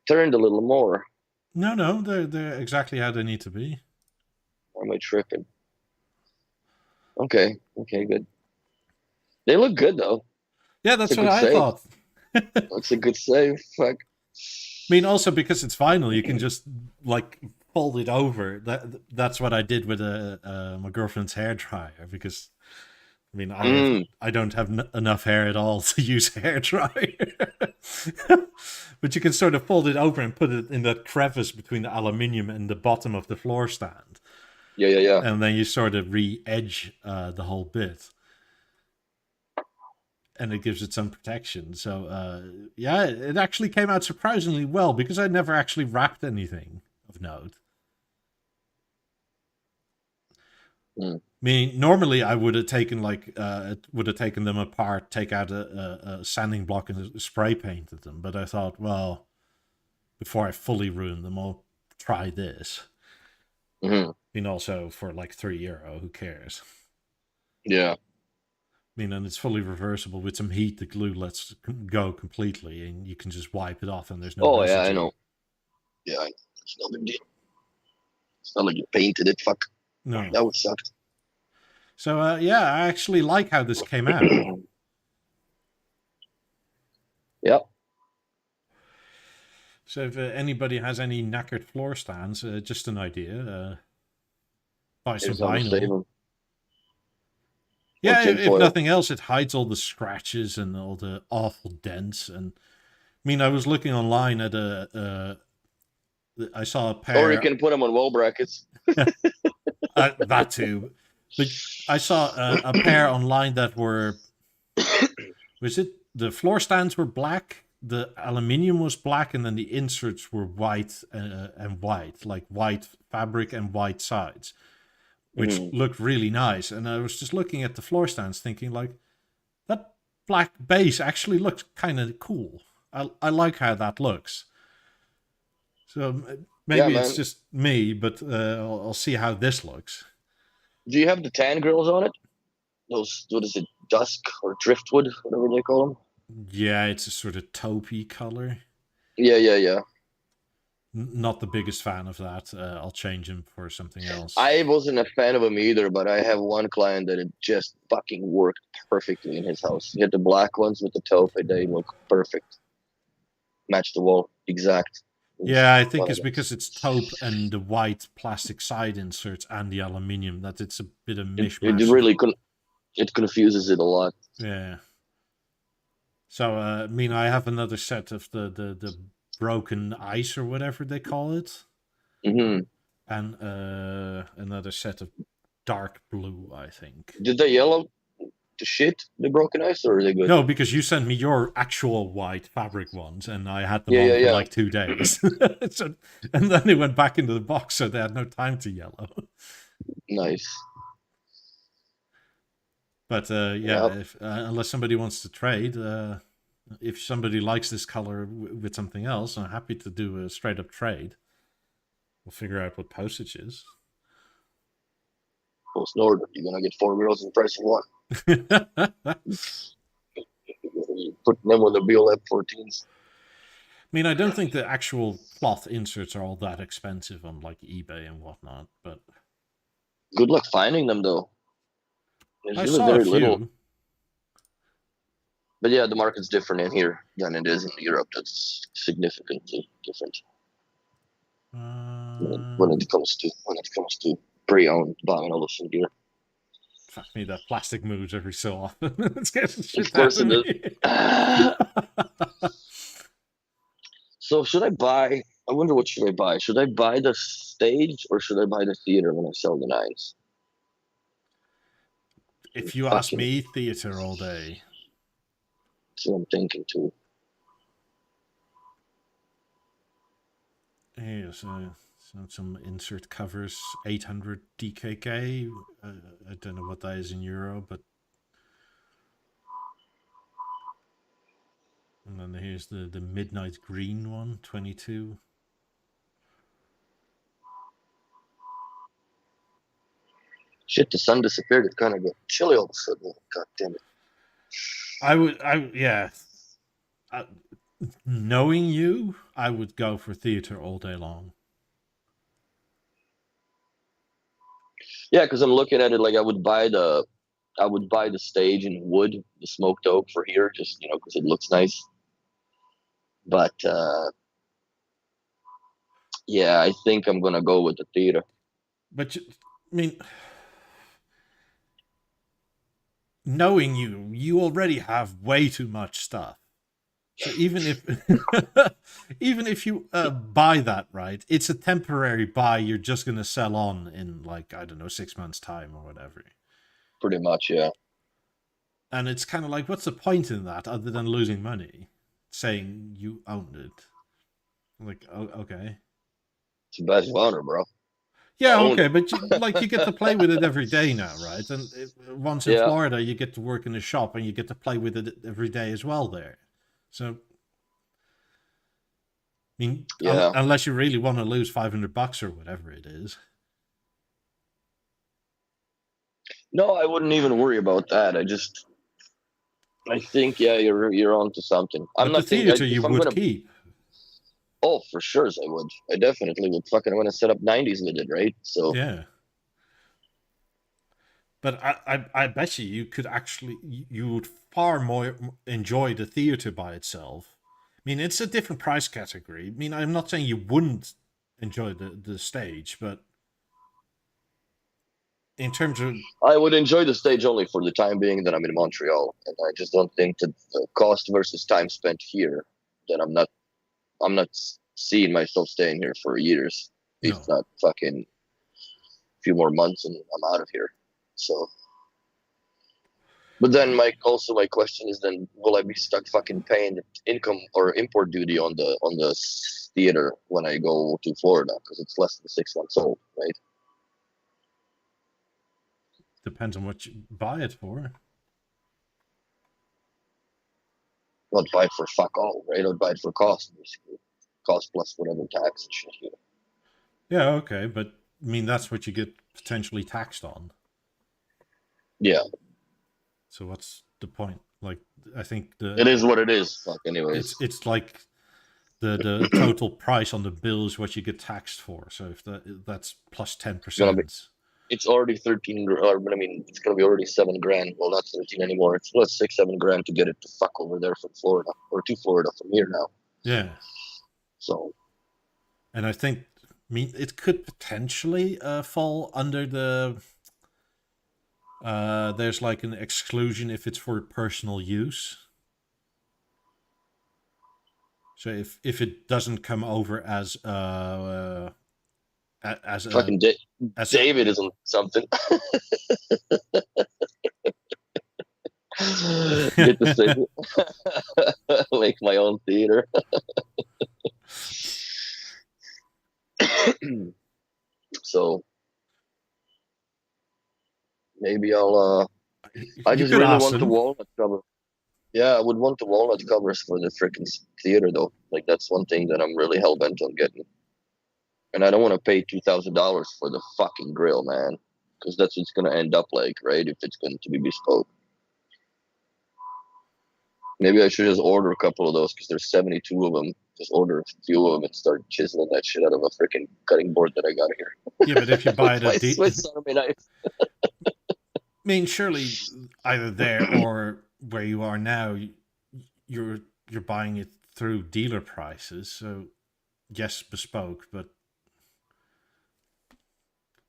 turned a little more. No, they're exactly how they need to be. Or am I tripping? Okay, good. They look good though. Yeah, that's what I thought. That's a good save. Fuck. I mean, also because it's vinyl, you can just like fold it over. That's what I did with my girlfriend's hairdryer because, I mean, I don't have enough hair at all to use hairdryer. But you can sort of fold it over and put it in that crevice between the aluminium and the bottom of the floor stand. Yeah. And then you sort of re-edge the whole bit. And it gives it some protection. So, yeah, it actually came out surprisingly well because I never actually wrapped anything of note. I mean, normally I would have taken them apart, take out a sanding block and spray painted them. But I thought, well, before I fully ruin them, I'll try this. I mean, also for like €3, who cares? Yeah. I mean, and it's fully reversible with some heat. The glue lets go completely, and you can just wipe it off, and there's no. Oh residue. Yeah, I know. Yeah, I know. It's no big deal. It's not like you painted it. Fuck. No, that would suck. So yeah, I actually like how this came out. Yep. So if anybody has any knackered floor stands, just an idea. Buy some vinyl. Yeah, if nothing else, it hides all the scratches and all the awful dents. And I mean, I was looking online at I saw a pair. Or you can put them on wall brackets. That too. But I saw a pair online that were. Was it the floor stands were black, the aluminium was black, and then the inserts were white and white, like white fabric and white sides, which looked really nice. And I was just looking at the floor stands thinking, like, that black base actually looks kind of cool. I like how that looks. So maybe it's just me, but I'll see how this looks. Do you have the tan grills on it? Those, what is it, dusk or driftwood, whatever they call them? Yeah, it's a sort of taupey color. Yeah. Not the biggest fan of that. I'll change him for something else. I wasn't a fan of him either, but I have one client that it just fucking worked perfectly in his house. He had the black ones with the taupe. They look perfect. Match the wall. Exact. Yeah, I think it's because it's taupe and the white plastic side inserts and the aluminium that it's a bit of mishmash. It really it confuses it a lot. Yeah. So, I mean, I have another set of the broken ice or whatever they call it. And another set of dark blue, I think. Did they yellow to shit, the broken ice, or are they good? No, because you sent me your actual white fabric ones, and I had them on for like 2 days. And then they went back into the box, so they had no time to yellow. Nice. But if, unless somebody wants to trade, if somebody likes this color with something else, I'm happy to do a straight up trade. We'll figure out what postage is. Post Northern, you're gonna get 4 girls in the price of one. You're putting them with the BLF 14s. I mean, I don't think the actual cloth inserts are all that expensive on like eBay and whatnot, but Good luck finding them though. There's I really saw a very few. little. But yeah, the market's different in here than it is in Europe. That's significantly different when it comes to pre-owned buying Olufsen gear. Fuck me, that plastic moves every so often. It's getting shit Of course out of it does. So should I buy? I wonder what should I buy? Should I buy the stage or should I buy the theater when I sell the nines? If you ask me, theater all day. That's what I'm thinking too. Yeah, so some insert covers, 800 DKK. I don't know what that is in euro, but. And then here's the midnight green one, 22. Shit, the sun disappeared. It kind of got chilly all of a sudden. God damn it. Yeah. Knowing you, I would go for theater all day long. Yeah, because I'm looking at it like I would buy the stage in wood, the smoked oak for here, just because it looks nice. But yeah, I think I'm gonna go with the theater. But I mean, knowing you already have way too much stuff. So even if you buy that, right, it's a temporary buy. You're just gonna sell on in like, I don't know, 6 months time or whatever. Pretty much, yeah. And it's kind of like, what's the point in that other than losing money? Saying you owned it. Like, oh, okay. It's a badge of honor, bro. Yeah, okay, but you get to play with it every day now, right? And once in Florida, you get to work in a shop and you get to play with it every day as well there. So, I mean, unless you really want to lose $500 or whatever it is. No, I wouldn't even worry about that. I think, yeah, you're onto something. But the theater you would keep. Oh, for sure, I would. I definitely would. Fucking want to set up 90s with it, right? So yeah. But I bet you could actually, you would far more enjoy the theater by itself. I mean, it's a different price category. I mean, I'm not saying you wouldn't enjoy the stage, but in terms of... I would enjoy the stage only for the time being that I'm in Montreal. And I just don't think that the cost versus time spent here, that I'm not seeing myself staying here for years. No. If not fucking a few more months and I'm out of here. So, but then my question is, then will I be stuck fucking paying income or import duty on the theater when I go to Florida because it's less than 6 months old, right? Depends on what you buy it for. I'd buy it for fuck all, right? I'd buy it for cost, basically. Cost plus whatever tax and shit here. Yeah, okay, but I mean, that's what you get potentially taxed on. Yeah. So what's the point? Like, I think it is what it is. Fuck, anyways. It's like the total price on the bill is what you get taxed for. So if that's plus 10%. It's already 13. I mean, it's gonna be already $7,000. Well, not 13 anymore. It's plus $6-7 to get it to fuck over there from Florida or to Florida from here now. Yeah. So. And I think, I mean, it could potentially fall under the. There's like an exclusion if it's for personal use. So if it doesn't come over as fucking David isn't something. Get the thing. Make my own theater. So maybe I'll I just really want the walnut cover. Yeah, I would want the walnut covers for the freaking theater though. Like that's one thing that I'm really hell bent on getting. and I don't want to pay $2,000 for the fucking grill, man, because that's what's gonna end up like, right? If it's going to be bespoke. Maybe I should just order a couple of those because there's 72 of them. Just order a few of them and start chiseling that shit out of a freaking cutting board that I got here. Yeah, but if you buy it My at Swiss Army knife. I mean, surely either there or where you are now, you're buying it through dealer prices. So yes, bespoke, but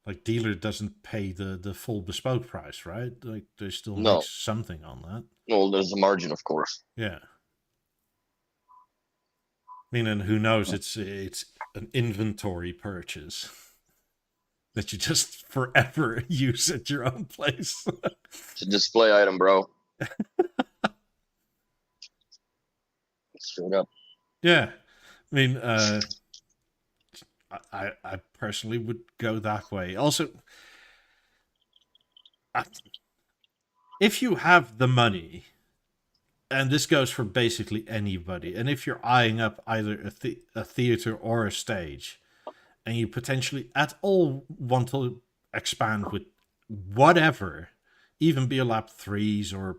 like dealer doesn't pay the full bespoke price, right? Like they still No. make something on that. Well, there's a margin, of course. Yeah. I mean, and who knows? It's an inventory purchase that you just forever use at your own place. It's a display item, bro. Straight up. Yeah. I mean, I personally would go that way. Also, if you have the money, and this goes for basically anybody, and if you're eyeing up either a theater or a stage, and you potentially at all want to expand with whatever, even Beolab 3s or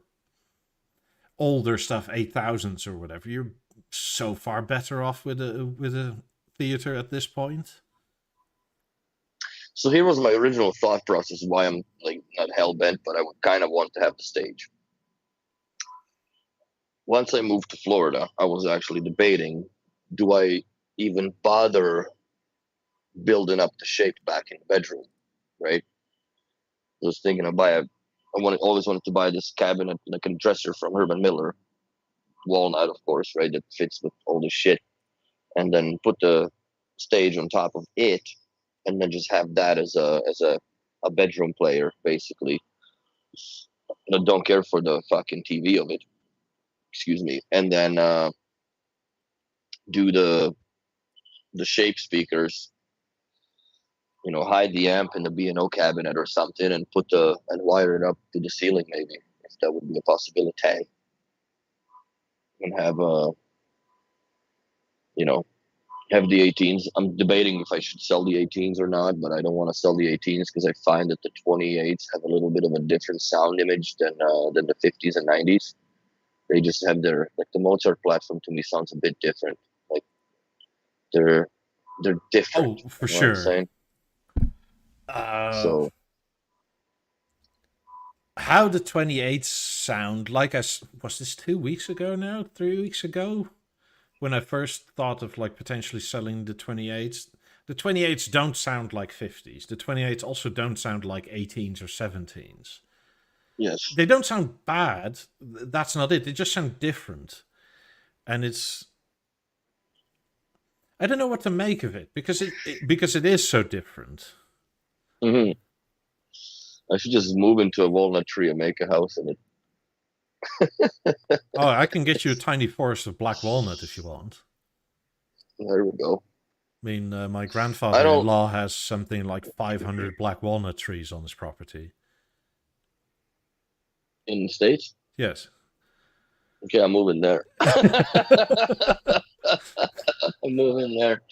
older stuff, 8000s or whatever, you're so far better off with a theater at this point. So here was my original thought process why I'm like not hell bent, but I would kind of want to have the stage. Once I moved to Florida, I was actually debating, do I even bother building up the shape back in the bedroom, right? I was thinking always wanted to buy this cabinet, like a dresser from Herman Miller, Walnut, of course, right? That fits with all the shit, and then put the stage on top of it, and then just have that as a bedroom player, basically. And I don't care for the fucking TV of it. Excuse me. And then do the shape speakers, hide the amp in the B&O cabinet or something, and and wire it up to the ceiling, maybe, if that would be a possibility. And have have the 18s. I'm debating if I should sell the 18s or not, but I don't want to sell the 18s because I find that the 28s have a little bit of a different sound image than the 50s and 90s. They just have the Mozart platform to me sounds a bit different. Like they're different. Oh, for you know sure. So how the 28s sound, like was this 2 weeks ago now? 3 weeks ago? When I first thought of like potentially selling the 28s. The 28s don't sound like 50s. The 28s also don't sound like 18s or 17s. yes. They don't sound bad. That's not it. They just sound different. And I don't know what to make of it because it is so different. Mm-hmm. I should just move into a walnut tree and make a house in it. Oh, I can get you a tiny forest of black walnut if you want. There we go. I mean, my grandfather-in-law has something like 500 black walnut trees on his property. In the States? Yes. Okay, I'm moving there. I'm moving there.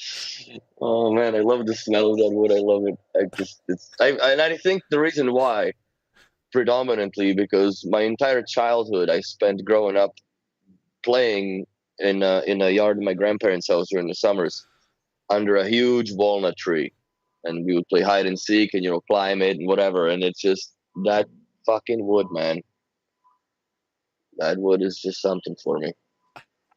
Oh man, I love the smell of that wood. I love it. I think the reason why, predominantly because my entire childhood I spent growing up playing in a yard in my grandparents' house during the summers under a huge walnut tree, and we would play hide and seek and climb it and whatever. And it's just that fucking wood, man. That wood is just something for me.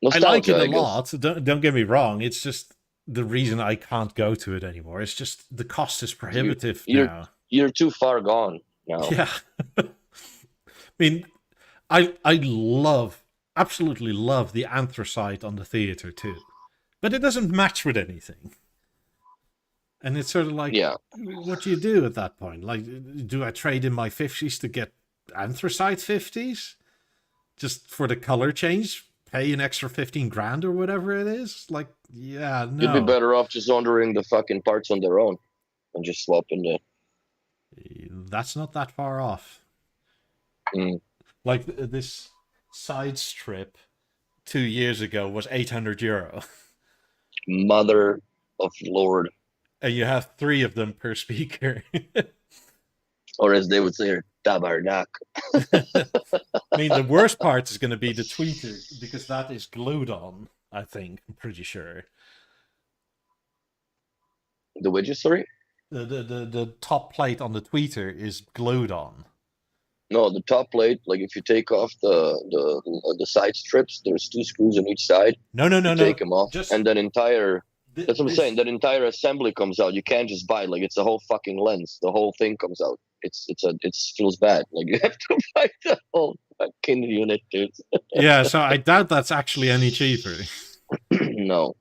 Nostalgia, I like it a lot. Don't get me wrong. It's just the reason I can't go to it anymore. It's just the cost is prohibitive now. You're too far gone now. Yeah. I mean, I absolutely love the anthracite on the theater too, but it doesn't match with anything. And it's sort of like, what do you do at that point? Like, do I trade in my 50s to get anthracite 50s? Just for the color change? Pay an extra 15 grand or whatever it is? Like, yeah, no. You'd be better off just ordering the fucking parts on their own and just swapping the... That's not that far off. Mm. Like, this side strip 2 years ago was €800. Mother of Lord. and you have 3 of them per speaker. Or as they would say, tabarnak. I mean, the worst part is going to be the tweeter, because that is glued on, I think. I'm pretty sure. The widget, sorry? The top plate on the tweeter is glued on. No, the top plate, like if you take off the side strips, there's 2 screws on each side. No. Take them off, Just and then that's what I'm this, saying. That entire assembly comes out. You can't just buy it. Like it's a whole fucking lens. The whole thing comes out. It feels bad. Like you have to buy the whole fucking unit, dude. Yeah, so I doubt that's actually any cheaper. No.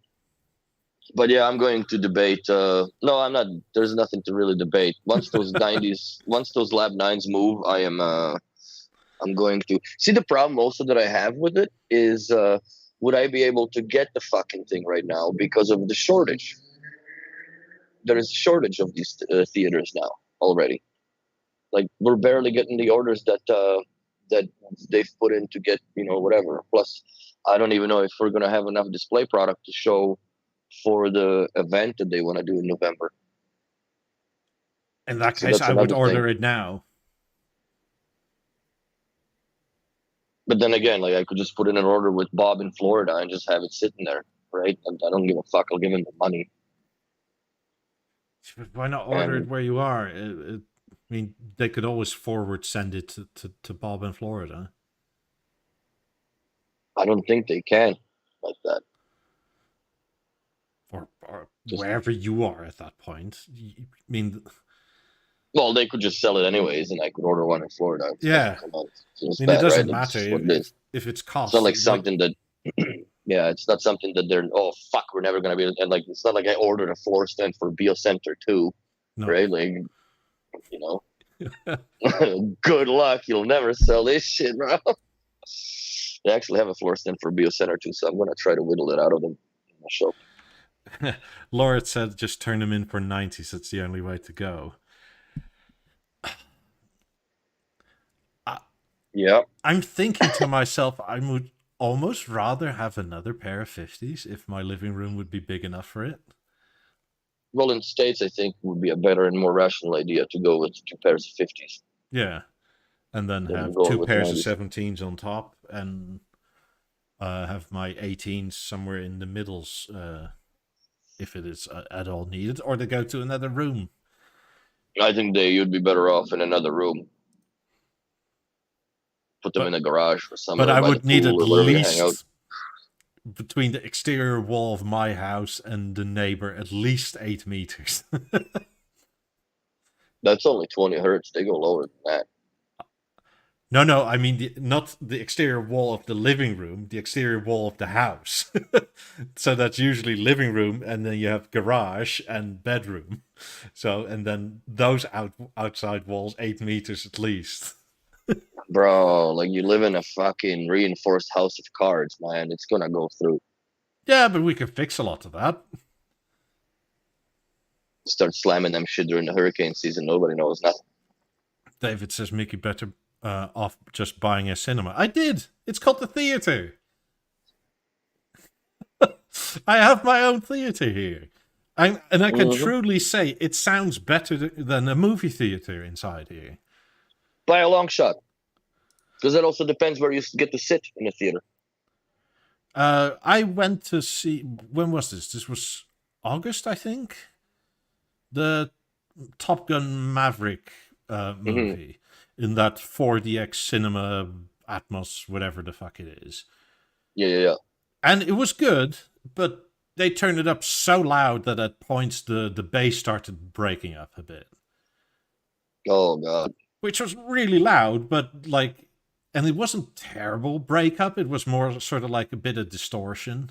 But yeah, I'm going to debate. No, I'm not. There's nothing to really debate. Once those 90s, once those Lab 9s move, I'm going to see. The problem also that I have with it is, would I be able to get the fucking thing right now because of the shortage? There is a shortage of these theaters now already. Like we're barely getting the orders that they've put in to get, whatever. Plus, I don't even know if we're gonna have enough display product to show for the event that they want to do in November. In that case, I would order it now. But then again, like I could just put in an order with Bob in Florida and just have it sitting there, right? I don't give a fuck. I'll give him the money. Why not order it where you are? I mean, they could always send it to Bob in Florida. I don't think they can like that. Or wherever you are at that point. I mean... Well, they could just sell it anyways, and I could order one in Florida. Yeah. It doesn't matter if it's cost. It's not like something that... Yeah, it's not something that they're... Oh, fuck, we're never going to be... And, like, it's not like I ordered a floor stand for BeoCenter too, right? Like, good luck. You'll never sell this shit, bro. They actually have a floor stand for BeoCenter too, so I'm going to try to whittle it out of them in the show. Laura said just turn them in for 90s. It's the only way to go. Yeah. I'm thinking to myself, I would almost rather have another pair of 50s if my living room would be big enough for it. Well, in the States, I think would be a better and more rational idea to go with 2 pairs of 50s. Yeah. And then have 2 pairs of 17s on top and have my 18s somewhere in the middles if it is at all needed, or to go to another room. I think you'd be better off in another room. Put them in a garage or something. But I would need at least, between the exterior wall of my house and the neighbor, at least 8 meters. That's only 20 hertz. They go lower than that. No, I mean, not the exterior wall of the living room, the exterior wall of the house. So that's usually living room, and then you have garage and bedroom. So, and then those outside walls, 8 meters at least. Bro, like you live in a fucking reinforced house of cards, man. It's gonna go through. Yeah, but we can fix a lot of that. Start slamming them shit during the hurricane season. Nobody knows nothing. David says Mickey better off just buying a cinema. I did. It's called the theater. I have my own theater here. And I can truly say it sounds better than a movie theater inside here. By a long shot. Because it also depends where you get to sit in a theater. I went to see... When was this? This was August, I think? The Top Gun Maverick movie. In that 4DX cinema Atmos, whatever the fuck it is. Yeah. And it was good, but they turned it up so loud that at points the bass started breaking up a bit. Oh, God. Which was really loud, but like... And it wasn't terrible breakup. It was more sort of like a bit of distortion.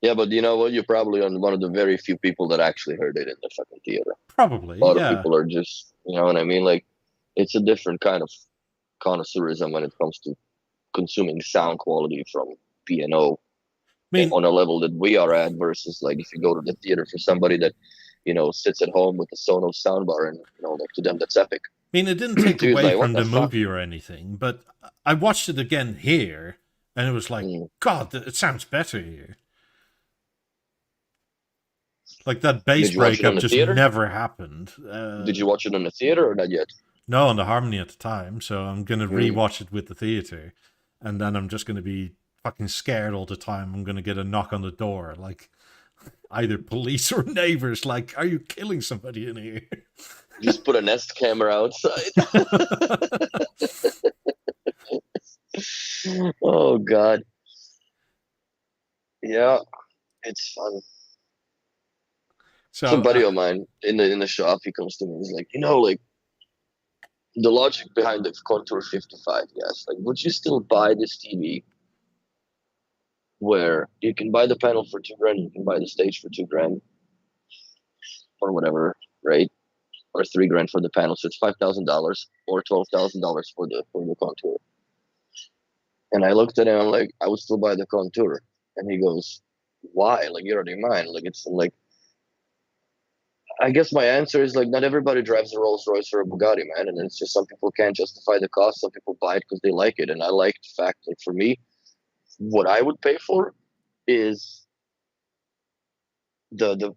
Yeah, but you know what? You're probably one of the very few people that actually heard it in the fucking theater. Probably, a lot of people are just, you know what I mean? Like, it's a different kind of connoisseurism when it comes to consuming sound quality from P&O on a level that we are at versus like if you go to the theater for somebody that, sits at home with a Sonos soundbar and, like to them, that's epic. I mean, it didn't take away from the movie or anything, but I watched it again here, and it was like, God, it sounds better here. Like that bass Did you watch it on breakup the just theater? never happened. Did you watch it in the theater or not yet? No, on the Harmony at the time, so I'm gonna Mm. rewatch it with the theater, and then I'm just gonna be fucking scared all the time. I'm gonna get a knock on the door, like either police or neighbors. Like, are you killing somebody in here? Just put a Nest camera outside. Oh God. Yeah, it's fun. So, Some buddy of mine in the shop, he comes to me. He's like, like the logic behind the Contour 55. Yes, like, would you still buy this TV where you can buy the panel for $2,000, you can buy the stage for $2,000 or whatever, right? Or $3,000 for the panel, so it's $5,000 or $12,000 for the Contour. And I looked at him, I'm like, I would still buy the Contour. And he goes, why? Like, you're already mine. Like, it's like, I guess my answer is like, not everybody drives a Rolls Royce or a Bugatti, man. And it's just some people can't justify the cost. Some people buy it because they like it. And I like the fact, like, for me, what I would pay for is the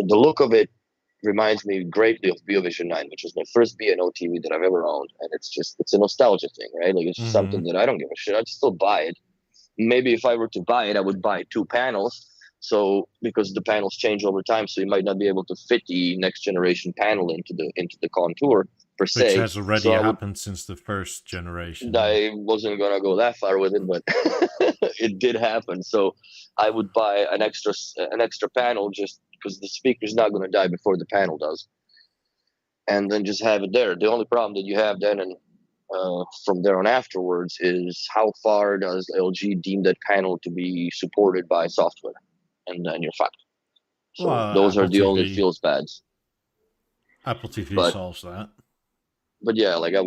look of it reminds me greatly of Beovision 9, which was my first B&O TV that I've ever owned. And it's a nostalgia thing, right? Like, it's just something that I don't give a shit. I'd still buy it. Maybe if I were to buy it, I would buy 2 panels. So because the panels change over time, so you might not be able to fit the next generation panel into the Contour per se. which has already So happened since the first generation. I wasn't gonna go that far with it, but it did happen. So I would buy an extra panel just because the speaker's not gonna die before the panel does, and then just have it there. The only problem that you have then and from there on afterwards is how far does LG deem that panel to be supported by software, and then you're fucked. So Well, those are Apple the only TV. feels bads. Apple TV But solves that. but yeah, like I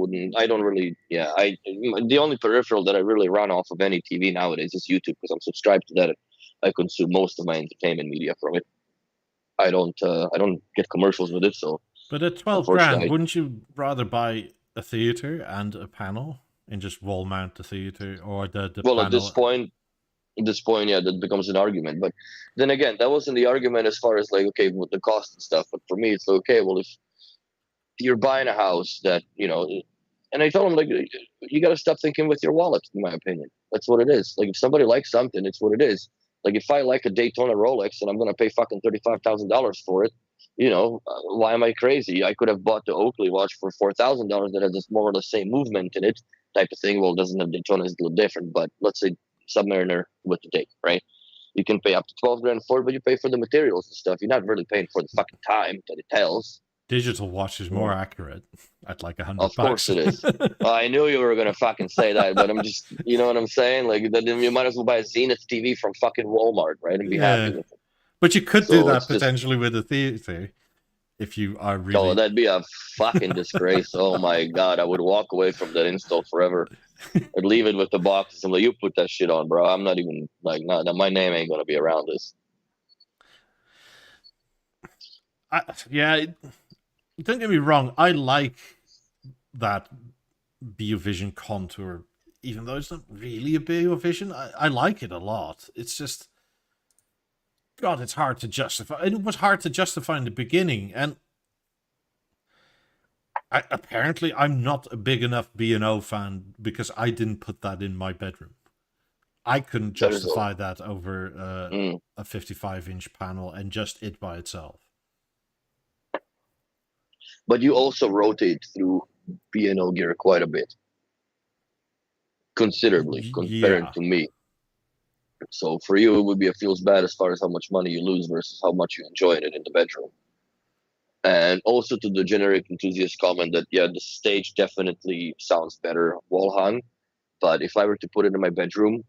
don't really, the only peripheral that I really run off of any TV nowadays is YouTube because I'm subscribed to that. I consume most of my entertainment media from it. I don't get commercials with it, so But at 12 grand, unfortunately, wouldn't you rather buy a theater and a panel and just wall mount the theater or the well, panel? at this point, yeah, that becomes an argument. But then again, that wasn't the argument as far as like, okay, with the cost and stuff. But for me, it's like, okay, well, if you're buying a house that, and I told him, like, you got to stop thinking with your wallet, in my opinion. That's what it is. Like, if somebody likes something, it's what it is. Like, if I like a Daytona Rolex and I'm going to pay fucking $35,000 for it, why am I crazy? I could have bought the Oakley watch for $4,000 that has this more or less same movement in it, type of thing. Well, it doesn't have Daytona, it's a little different, but let's say Submariner with the date, right? You can pay up to 12 grand for it, but you pay for the materials and stuff. You're not really paying for the fucking time that it tells. Digital watch is more accurate at like $100. Of course it is. I knew you were gonna fucking say that, but I'm just, you know what I'm saying? Like, then you might as well buy a Zenith TV from fucking Walmart, right, and be happy with it. But you could So do that it's just- potentially with a theater if you are Oh, really. that'd be a fucking disgrace. Oh my god, I would walk away from that install forever. I'd leave it with the boxes. I'm like, you put that shit on, bro. I'm not even like, my name ain't gonna be around this. Don't get me wrong. I like that Beovision Contour, even though it's not really a Beovision. I like it a lot. It's just, God, it's hard to justify. It was hard to justify in the beginning, and apparently I'm not a big enough B&O fan because I didn't put that in my bedroom. I couldn't justify that over a 55-inch panel and just it by itself. But you also rotate through B&O gear quite a bit, considerably compared to me. So for you, it would be a feels bad as far as how much money you lose versus how much you enjoyed it in the bedroom. And also to the generic enthusiast comment that, yeah, the stage definitely sounds better wall hung. But if I were to put it in my bedroom,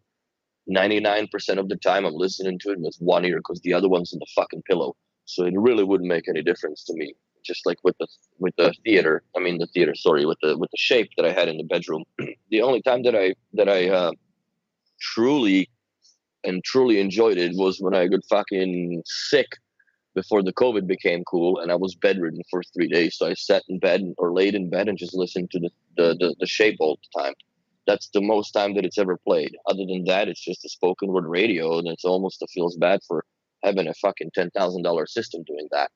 99% of the time I'm listening to it with one ear because the other one's in the fucking pillow. So it really wouldn't make any difference to me. Just like with the theater, with the shape that I had in the bedroom. The only time that I truly enjoyed it was when I got fucking sick before the COVID became cool, and I was bedridden for 3 days. So I sat in bed or laid in bed and just listened to the shape all the time. That's the most time that it's ever played. Other than that, it's just a spoken word radio, and it's almost feels bad for having a fucking $10,000 system doing that.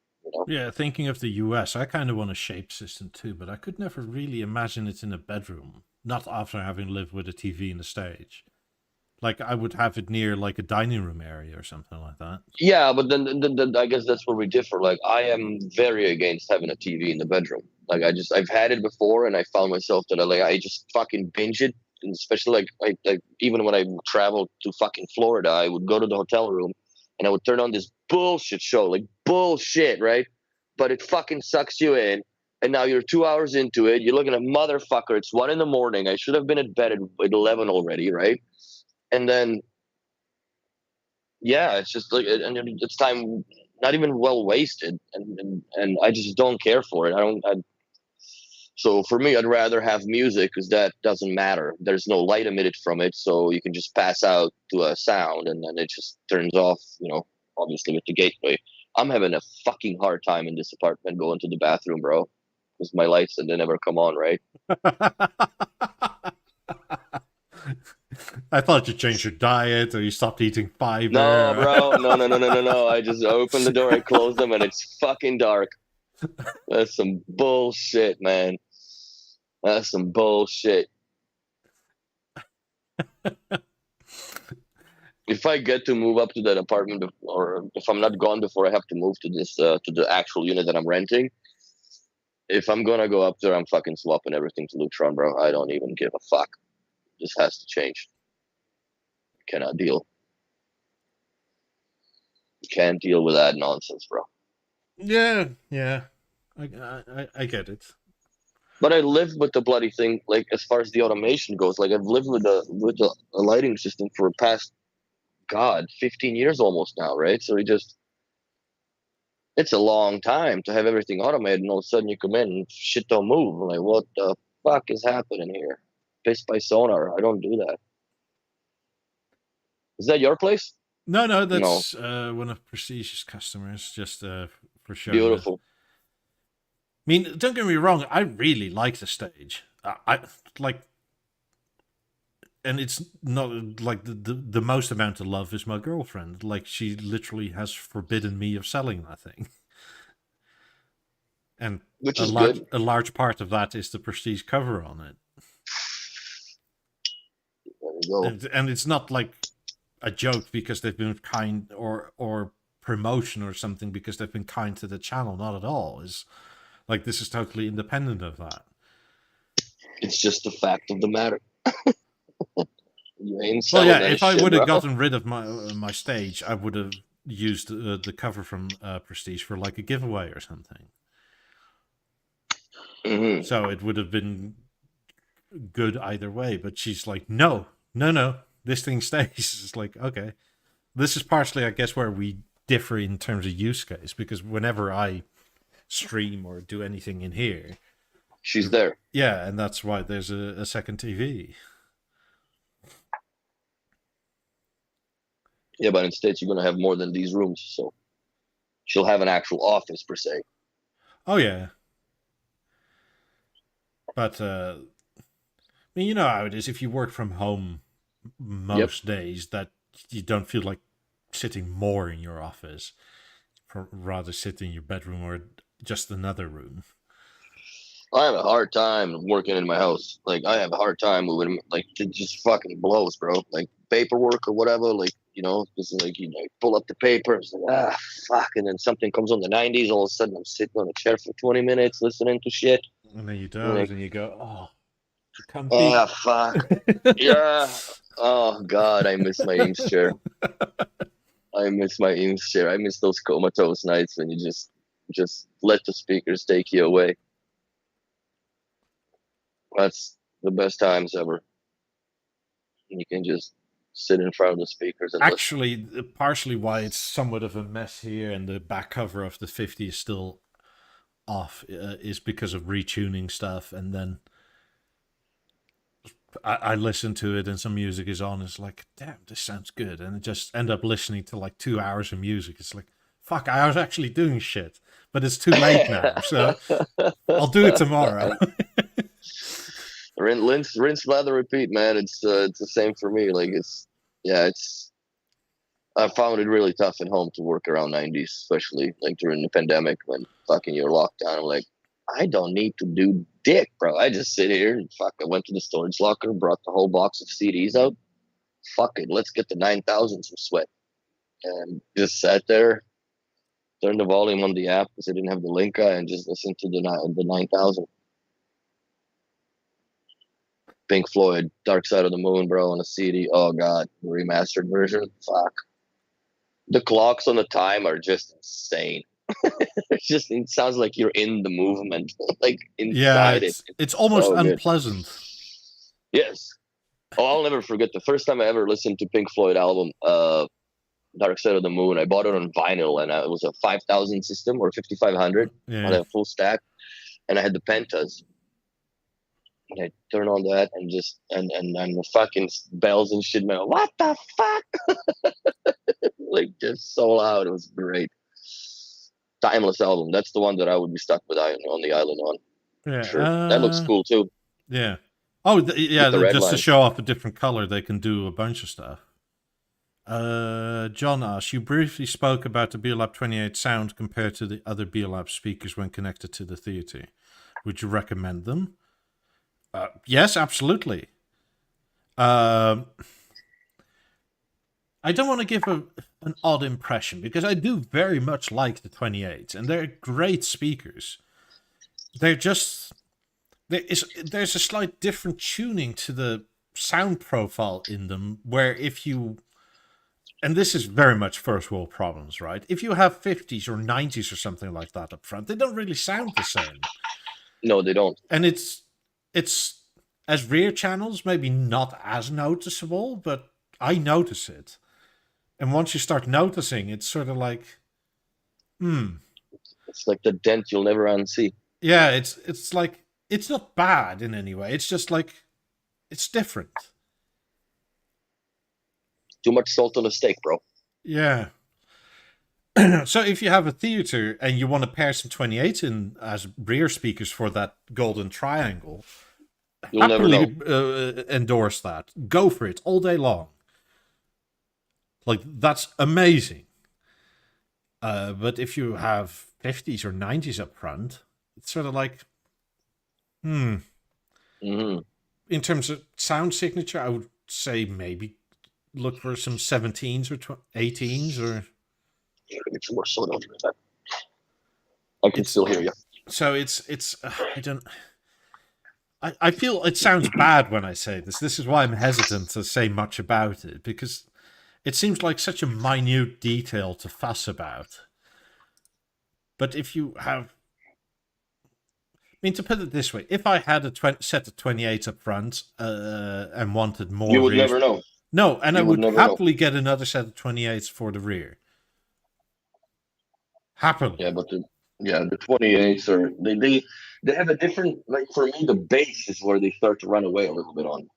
Yeah, thinking of the US, I kind of want a shape system too, but I could never really imagine it in a bedroom. Not after having lived with a TV and a stage. Like, I would have it near, like, a dining room area or something like that. Yeah, but then I guess that's where we differ. Like, I am very against having a TV in the bedroom. Like, I've had it before, and I found myself that I just fucking binge it. And especially like even when I traveled to fucking Florida, I would go to the hotel room, and I would turn on this bullshit show, like bullshit, right? But it fucking sucks you in, and now you're 2 hours into it. You're looking at motherfucker. It's 1 a.m. I should have been at bed at 11 already, right? And then yeah, it's just like, and it's time not even well wasted, and I just don't care for it. So for me, I'd rather have music because that doesn't matter. There's no light emitted from it, so you can just pass out to a sound, and then it just turns off. Obviously with the gateway. I'm having a fucking hard time in this apartment going to the bathroom, bro, because my lights and they never come on, right? I thought you changed your diet or you stopped eating fiber. No, bro. No. I just open the door, I close them, and it's fucking dark. That's some bullshit, man. That's some bullshit. If I get to move up to that apartment, or if I'm not gone before I have to move to this to the actual unit that I'm renting, if I'm gonna go up there, I'm fucking swapping everything to Lutron, bro. I don't even give a fuck. This has to change. Cannot deal. Can't deal with that nonsense, bro. Yeah. I get it. But I live with the bloody thing, like as far as the automation goes. Like I've lived with a lighting system for past 15 years almost now, right? So it's a long time to have everything automated, and all of a sudden you come in and shit don't move. I'm like, what the fuck is happening here? Pissed by sonar. I don't do that. Is that your place? No, that's one of Prestige's customers, just for sure. Beautiful. I mean, don't get me wrong, I really like the stage. I like, and it's not like the most amount of love is my girlfriend. Like, she literally has forbidden me of selling that thing. And which is good. A large part of that is the Prestige cover on it. There you go. And it's not like a joke because they've been kind, or promotion or something because they've been kind to the channel. Not at all. It's like, this is totally independent of that. It's just the fact of the matter. You ain't well, yeah, if shit, I would have bro. gotten rid of my stage, I would have used the cover from Prestige for like a giveaway or something. Mm-hmm. So it would have been good either way. But she's like, no, this thing stays. It's like, okay. This is partially, I guess, where we differ in terms of use case, because whenever I stream or do anything in here, she's there. Yeah, and that's why there's a second TV. Yeah, but instead you're gonna have more than these rooms, so she'll have an actual office per se. Oh yeah. But I mean, you know how it is. If you work from home most days, that you don't feel like sitting more in your office, rather sit in your bedroom or just another room. I have a hard time working in my house. Like, I have a hard time moving. Like, it just fucking blows, bro. Like, paperwork or whatever. Like, just like, pull up the paper. It's like, fuck. And then something comes on the 90s. All of a sudden, I'm sitting on a chair for 20 minutes listening to shit. And then you doze and you go, oh, fuck. Yeah. Oh, God, I miss my Eames chair. I miss my Eames chair. I miss those comatose nights when you just let the speakers take you away. That's the best times ever. You can just sit in front of the speakers and actually listen. Partially why it's somewhat of a mess here and the back cover of the 50 is still off is because of retuning stuff, and then I listen to it and some music is on. It's like, damn, this sounds good, and I just end up listening to like 2 hours of music. It's like, fuck, I was actually doing shit, but it's too late now, so I'll do it tomorrow. Rinse, lather, repeat, man. It's the same for me. Like, I found it really tough at home to work around 90s, especially like during the pandemic when fucking you're locked down. I'm like, I don't need to do dick, bro. I just sit here and fuck. I went to the storage locker, brought the whole box of CDs out. Fuck it, let's get the 9000 some sweat. And just sat there, turned the volume on the app because I didn't have the Linka, and just listened to the 9000. Pink Floyd, Dark Side of the Moon, bro, on a CD. Oh god, the remastered version. Fuck. The clocks on the time are just insane. It sounds like you're in the movement, like inside it. It's almost so unpleasant. Good. Yes. Oh, I'll never forget the first time I ever listened to Pink Floyd album, Dark Side of the Moon. I bought it on vinyl, and it was a 5000 system or 5500 on a full stack, and I had the Pentas. And I turn on that and just and the fucking bells and shit, man. What the fuck? Like just so loud. It was great. Timeless album. That's the one that I would be stuck with on the island on. Yeah, sure. That looks cool too. Yeah. Oh, yeah. Just lines. To show off a different color, they can do a bunch of stuff. John asks, you briefly spoke about the Beolab 28 sound compared to the other Beolab speakers when connected to the theater. Would you recommend them? Yes, absolutely. I don't want to give an odd impression because I do very much like the 28s, and they're great speakers. They're just there's a slight different tuning to the sound profile in them, where if you, and this is very much first world problems, right? If you have 50s or 90s or something like that up front, they don't really sound the same. No, they don't. And it's as rear channels, maybe not as noticeable, but I notice it. And once you start noticing, it's sort of like, It's like the dent you'll never unsee. Yeah, it's like, it's not bad in any way. It's just like, it's different. Too much salt on a steak, bro. Yeah. So if you have a theater and you want to pair some 28s in as rear speakers for that golden triangle, You'll happily never know. Endorse that. Go for it all day long. Like, that's amazing. But if you have 50s or 90s up front, it's sort of like, Mm-hmm. In terms of sound signature, I would say maybe look for some 17s or 18s or... Get some more soda over that. I can still hear you. So it's I feel it sounds bad when I say this. This is why I'm hesitant to say much about it, because it seems like such a minute detail to fuss about. But if you have... I mean, to put it this way, if I had a set of 28 up front and wanted more... You would never know. No, and I would happily get another set of 28s for the rear. Happily. Yeah, but the 28s are... They have a different... Like, for me, the bass is where they start to run away a little bit on.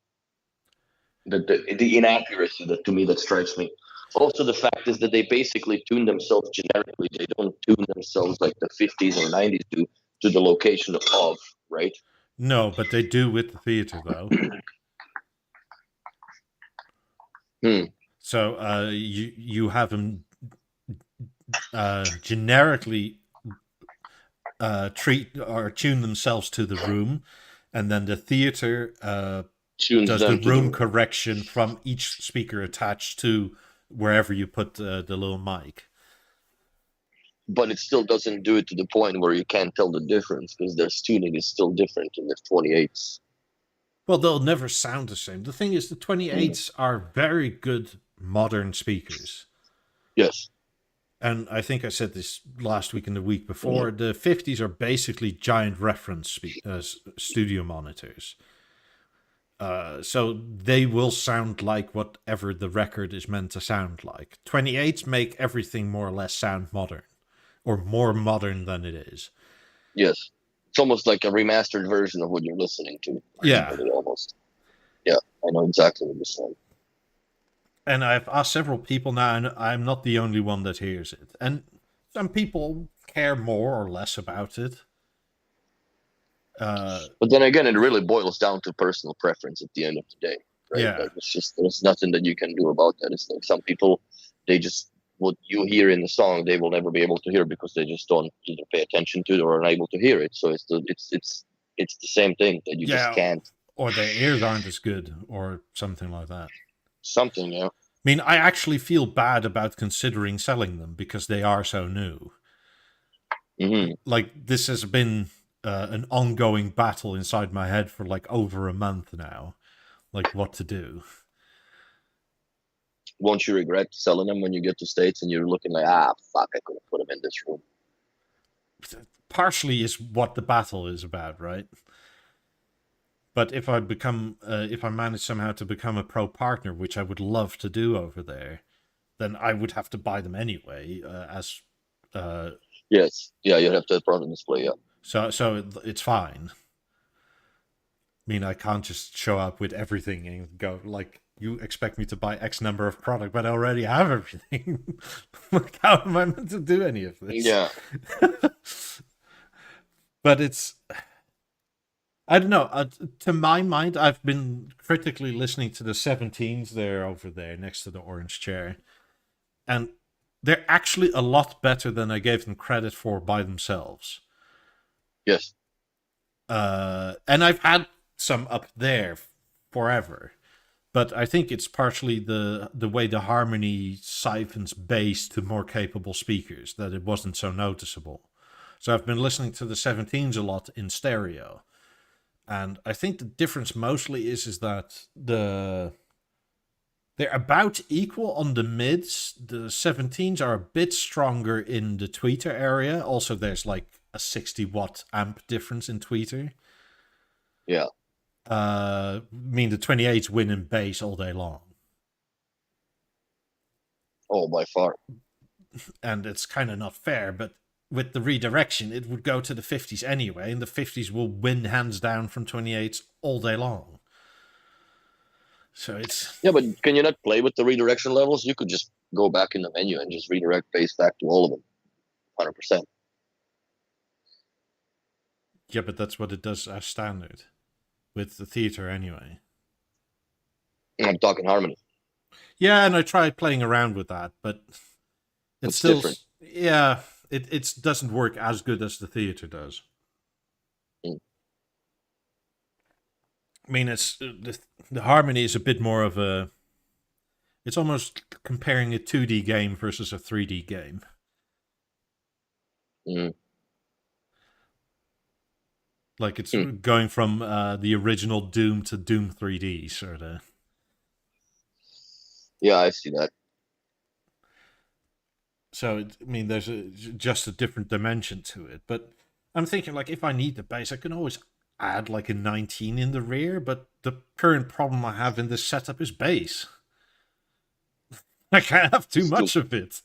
The inaccuracy that, to me, that strikes me. Also, the fact is that they basically tune themselves generically. They don't tune themselves like the 50s or 90s do to the location of, right? No, but they do with the theater, though. So you have them generically treat or tune themselves to the room, and then the theater does the room correction from each speaker attached to wherever you put the little mic. But it still doesn't do it to the point where you can't tell the difference, because their tuning is still different in the 28s. Well, they'll never sound the same. The thing is, the 28s are very good modern speakers. Yes. And I think I said this last week and the week before. The 50s are basically giant reference studio monitors. So they will sound like whatever the record is meant to sound like. 28s make everything more or less sound modern, or more modern than it is. Yes. It's almost like a remastered version of what you're listening to. Yeah. Almost. Yeah, I know exactly what you're saying. And I've asked several people now, and I'm not the only one that hears it. And some people care more or less about it. But then again, it really boils down to personal preference at the end of the day. Right? Yeah. Like, there's nothing that you can do about that. It's like some people they just what you hear in the song they will never be able to hear because they just don't either pay attention to it or are unable to hear it. So it's the same thing that you just Yeah, can't or their ears aren't as good, or something like that. something, you know. I mean, I actually feel bad about considering selling them because they are so new. Hmm. Like, this has been an ongoing battle inside my head for like over a month now. Like, what to do. Won't you regret selling them when you get to States and you're looking like, ah, fuck, I could have put them in this room. Partially is what the battle is about, right? But if if I manage somehow to become a pro partner, which I would love to do over there, then I would have to buy them anyway. Uh, Yes, yeah, you'd have to put on display. Yeah, so it's fine. I mean, I can't just show up with everything and go like, you expect me to buy X number of product, but I already have everything. Like, how am I meant to do any of this? yeah. But it's, I don't know. To my mind, I've been critically listening to the 17s there over there next to the orange chair, and they're actually a lot better than I gave them credit for by themselves. Yes. And I've had some up there forever, but I think it's partially the way the harmony siphons bass to more capable speakers that it wasn't so noticeable. So I've been listening to the 17s a lot in stereo. And I think the difference mostly is that they're about equal on the mids. The 17s are a bit stronger in the tweeter area. Also, there's like a 60-watt amp difference in tweeter. Yeah. I mean, the 28s win in bass all day long. Oh, by far. And it's kind of not fair, but with the redirection, it would go to the 50s anyway, and the 50s will win hands down from 28s all day long. So it's... Yeah, but can you not play with the redirection levels? You could just go back in the menu and just redirect bass back to all of them. 100%. Yeah, but that's what it does as standard. With the theater anyway. I'm talking harmony. Yeah, and I tried playing around with that, but It's still different. Yeah, it doesn't work as good as the theater does. Mm. I mean, it's the harmony is a bit more of a... It's almost comparing a 2D game versus a 3D game. Mm. Like, it's going from the original Doom to Doom 3D, sort of. Yeah, I see that. So, I mean, there's just a different dimension to it. But I'm thinking, like, if I need the bass, I can always add, like, a 19 in the rear. But the current problem I have in this setup is bass. I can't have too much of it.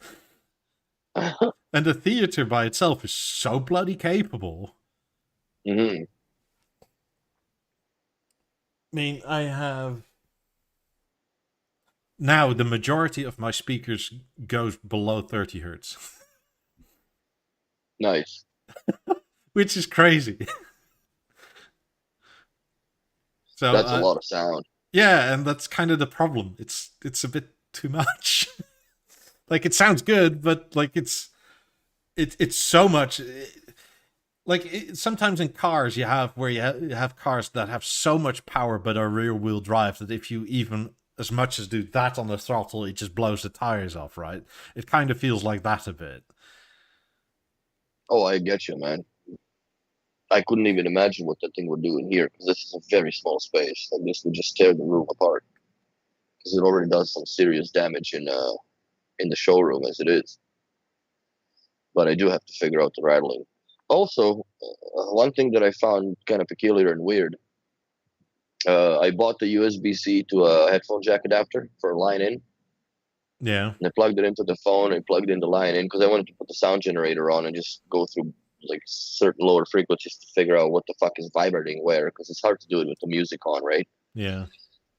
And the theater by itself is so bloody capable. Mm-hmm. I mean, I have... Now, the majority of my speakers goes below 30 hertz. Nice. Which is crazy. So That's a lot of sound. Yeah, and that's kind of the problem. It's a bit too much. Like, it sounds good, but like it's so much. Sometimes in cars you have cars that have so much power but are rear wheel drive that if you even as much as do that on the throttle, it just blows the tires off, right? It kind of feels like that a bit. Oh, I get you, man. I couldn't even imagine what that thing would do in here because this is a very small space. Like this would just tear the room apart because it already does some serious damage in the showroom as it is. But I do have to figure out the rattling. Also, one thing that I found kind of peculiar and weird. I bought the USB-C to a headphone jack adapter for a line in. Yeah. And I plugged it into the phone and plugged in the line in because I wanted to put the sound generator on and just go through like certain lower frequencies to figure out what the fuck is vibrating where, because it's hard to do it with the music on, right? Yeah.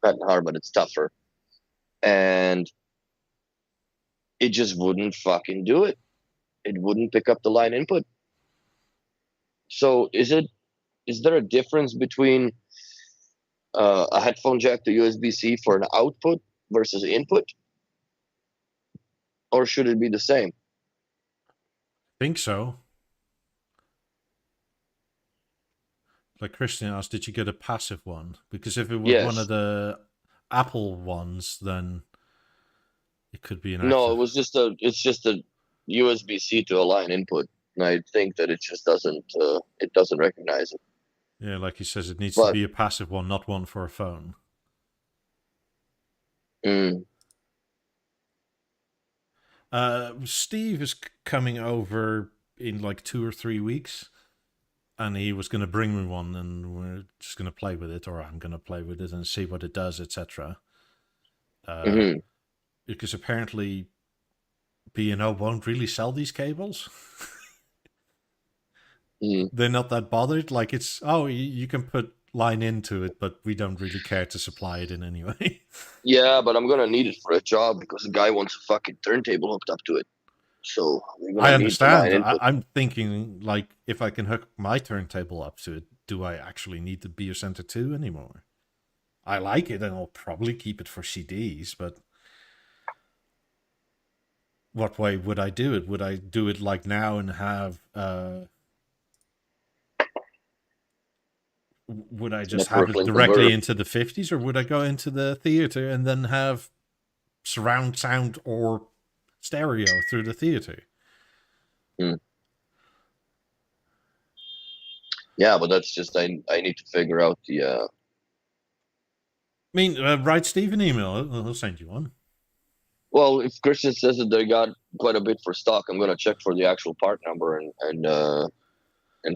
Not hard, but it's tougher. And it just wouldn't fucking do it. It wouldn't pick up the line input. So is there a difference between a headphone jack to USB-C for an output versus input? or should it be the same? Think so. Like Christian asked, did you get a passive one? Because if it was one of Yes. the Apple ones, then it could be an No, active. it was just a. It's just a USB-C to a line input, and I think that it just doesn't. It doesn't recognize it. Yeah, like he says, it needs to But be a passive one, not one for a phone. mm, Steve is coming over in like 2 or 3 weeks, and he was going to bring me one, and we're just going to play with it, or I'm going to play with it and see what it does, etc. hmm Because apparently B&O won't really sell these cables. hmm They're not that bothered. Like it's, oh, you can put line into it, but we don't really care to supply it in any way. yeah, but I'm gonna need it for a job because the guy wants a fucking turntable hooked up to it. So we're I gonna need the line understand. input. I'm thinking, like, if I can hook my turntable up to it, do I actually need the Beocenter 2 anymore? I like it, and I'll probably keep it for CDs, but what way would I do it? Would I do it like now and have would I just have Network it link directly converter. into the 50s, or would I go into the theater and then have surround sound or stereo through the theater? Mm. Yeah, but that's just I need to figure out the. I mean, write Steve an email. He'll send you one. Well, if Christian says that they got quite a bit for stock, I'm gonna check for the actual part number and